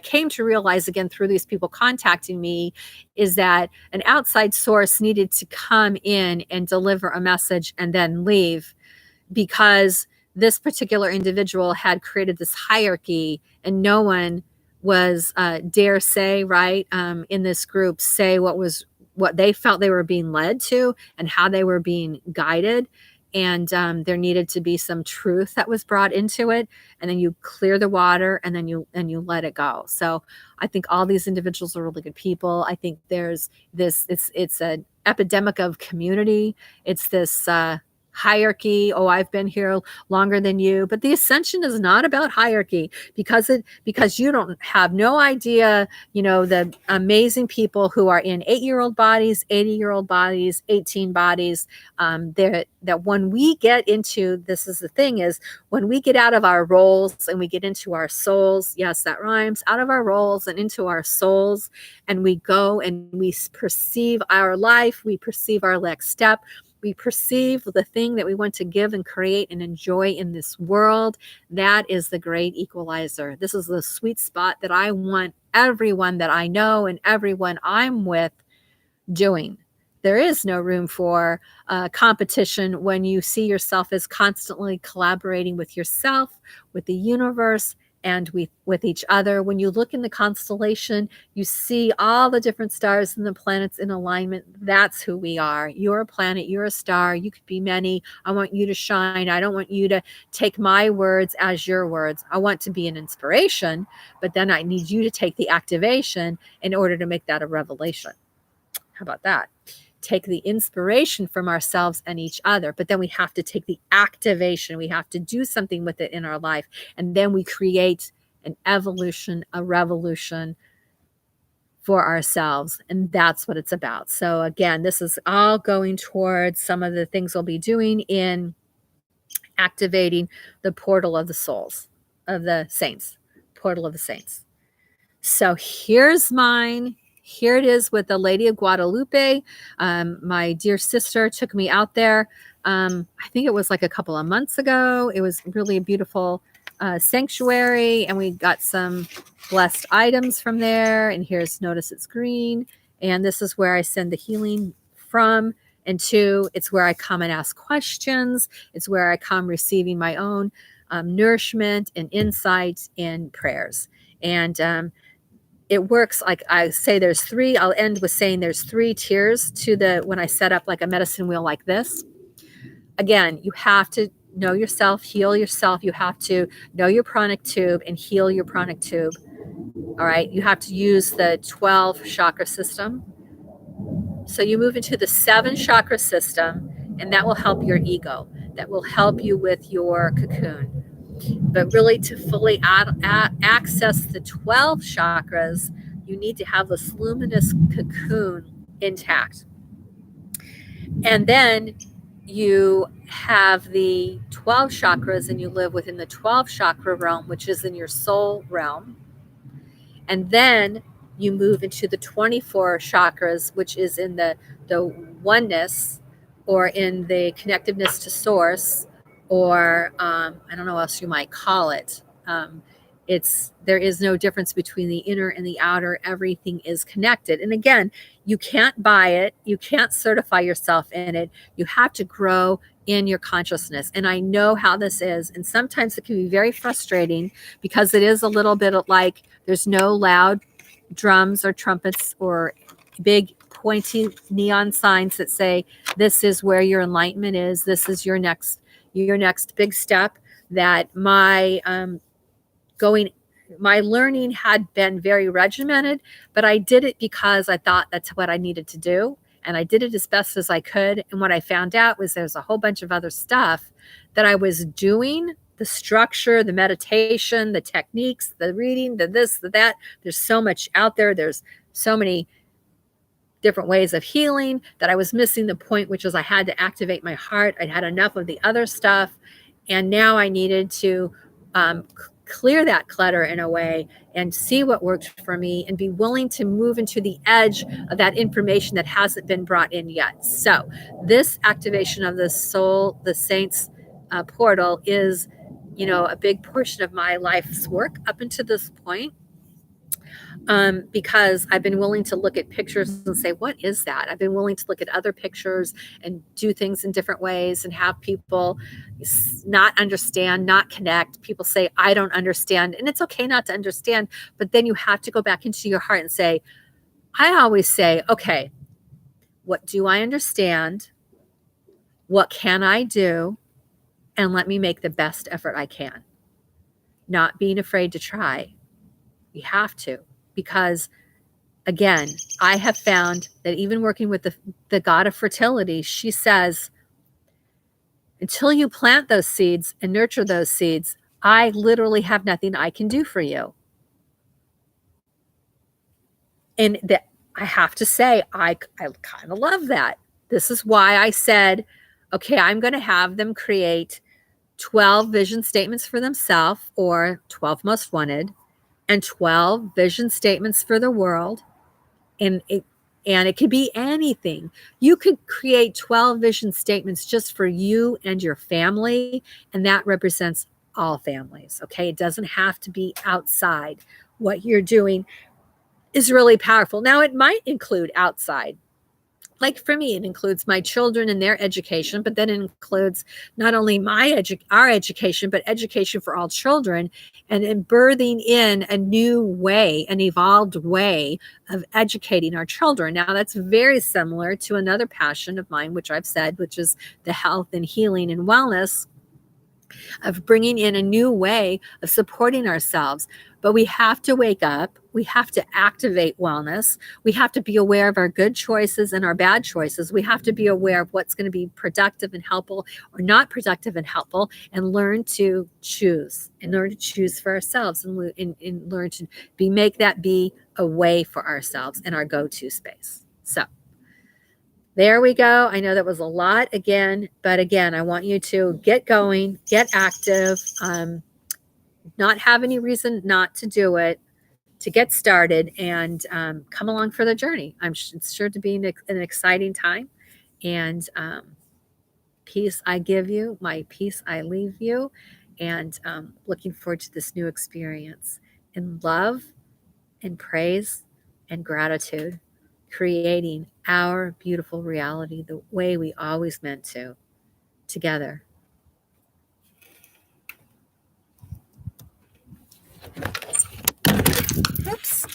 came to realize again through these people contacting me, is that an outside source needed to come in and deliver a message and then leave, because this particular individual had created this hierarchy, and no one was dare say, right, in this group, say what they felt they were being led to and how they were being guided. And there needed to be some truth that was brought into it, and then you clear the water, and then you let it go. So I think all these individuals are really good people. I think there's this, it's an epidemic of community. It's this hierarchy. Oh, I've been here longer than you. But the ascension is not about hierarchy, because you don't have no idea, the amazing people who are in 8-year-old bodies, 80-year-old bodies, 18 bodies, that when we get into, this is the thing, is when we get out of our roles and we get into our souls, yes, that rhymes, out of our roles and into our souls, and we go and we perceive our life, we perceive our next step, we perceive the thing that we want to give and create and enjoy in this world. That is the great equalizer. This is the sweet spot that I want everyone that I know and everyone I'm with doing. There is no room for competition when you see yourself as constantly collaborating with yourself, with the universe, and with each other. When you look in the constellation, you see all the different stars and the planets in alignment. That's who we are. You're a planet, you're a star, you could be many. I want you to shine. I don't want you to take my words as your words. I want to be an inspiration, but then I need you to take the activation in order to make that a revelation. How about that? Take the inspiration from ourselves and each other, but then we have to take the activation. We have to do something with it in our life. And then we create an evolution, a revolution for ourselves. And that's what it's about. So again, this is all going towards some of the things we'll be doing in activating the portal of the souls, of the saints, portal of the saints. So here's mine. Here it is with the Lady of Guadalupe. My dear sister took me out there. I think it was like a couple of months ago. It was really a beautiful sanctuary, and we got some blessed items from there. And here's, notice it's green. And this is where I send the healing from and to. It's where I come and ask questions. It's where I come receiving my own nourishment and insight and prayers. And it works like I say, there's three. I'll end with saying there's 3 tiers to the, when I set up like a medicine wheel like this. Again, you have to know yourself, heal yourself. You have to know your pranic tube and heal your pranic tube. All right. You have to use the 12 chakra system. So you move into the 7 chakra system, and that will help your ego. That will help you with your cocoon. But really, to fully access the 12 chakras, you need to have this luminous cocoon intact. And then you have the 12 chakras, and you live within the 12 chakra realm, which is in your soul realm. And then you move into the 24 chakras, which is in the oneness, or in the connectiveness to source, or I don't know what else you might call it. There is no difference between the inner and the outer. Everything is connected. And again, you can't buy it. You can't certify yourself in it. You have to grow in your consciousness. And I know how this is. And sometimes it can be very frustrating, because it is a little bit like there's no loud drums or trumpets or big pointy neon signs that say, this is where your enlightenment is. This is your next big step. That my learning had been very regimented, but I did it because I thought that's what I needed to do. And I did it as best as I could. And what I found out was there's a whole bunch of other stuff that I was doing, the structure, the meditation, the techniques, the reading, the this, the that. There's so much out there. There's so many different ways of healing that I was missing the point, which was I had to activate my heart. I'd had enough of the other stuff. And now I needed to clear that clutter in a way and see what worked for me, and be willing to move into the edge of that information that hasn't been brought in yet. So this activation of the soul, the saints portal is, a big portion of my life's work up until this point. Because I've been willing to look at pictures and say, what is that? I've been willing to look at other pictures and do things in different ways, and have people not understand, not connect. People say, I don't understand. And it's okay not to understand, but then you have to go back into your heart and say, I always say, okay, what do I understand? What can I do? And let me make the best effort I can. Not being afraid to try. You have to. Because, again, I have found that even working with the god of fertility, she says, until you plant those seeds and nurture those seeds, I literally have nothing I can do for you. And I have to say, I kind of love that. This is why I said, okay, I'm going to have them create 12 vision statements for themselves, or 12 most wanted, and 12 vision statements for the world. And And it could be anything. You could create 12 vision statements just for you and your family, and that represents all families. Okay. It doesn't have to be outside. What you're doing is really powerful. Now, it might include outside. Like for me, it includes my children and their education, but then it includes not only our education, but education for all children, and in birthing in a new way, an evolved way of educating our children. Now, that's very similar to another passion of mine, which I've said, which is the health and healing and wellness, of bringing in a new way of supporting ourselves. But we have to wake up. We have to activate wellness. We have to be aware of our good choices and our bad choices. We have to be aware of what's going to be productive and helpful or not productive and helpful, and learn to choose for ourselves, and learn to make that be a way for ourselves and our go-to space. So there we go. I know that was a lot again, but again, I want you to get going, get active, not have any reason not to do it, to get started, and come along for the journey. It's sure to be an exciting time. And peace I give you, my peace I leave you, and looking forward to this new experience in love and praise and gratitude, creating our beautiful reality the way we always meant to, together. Oops.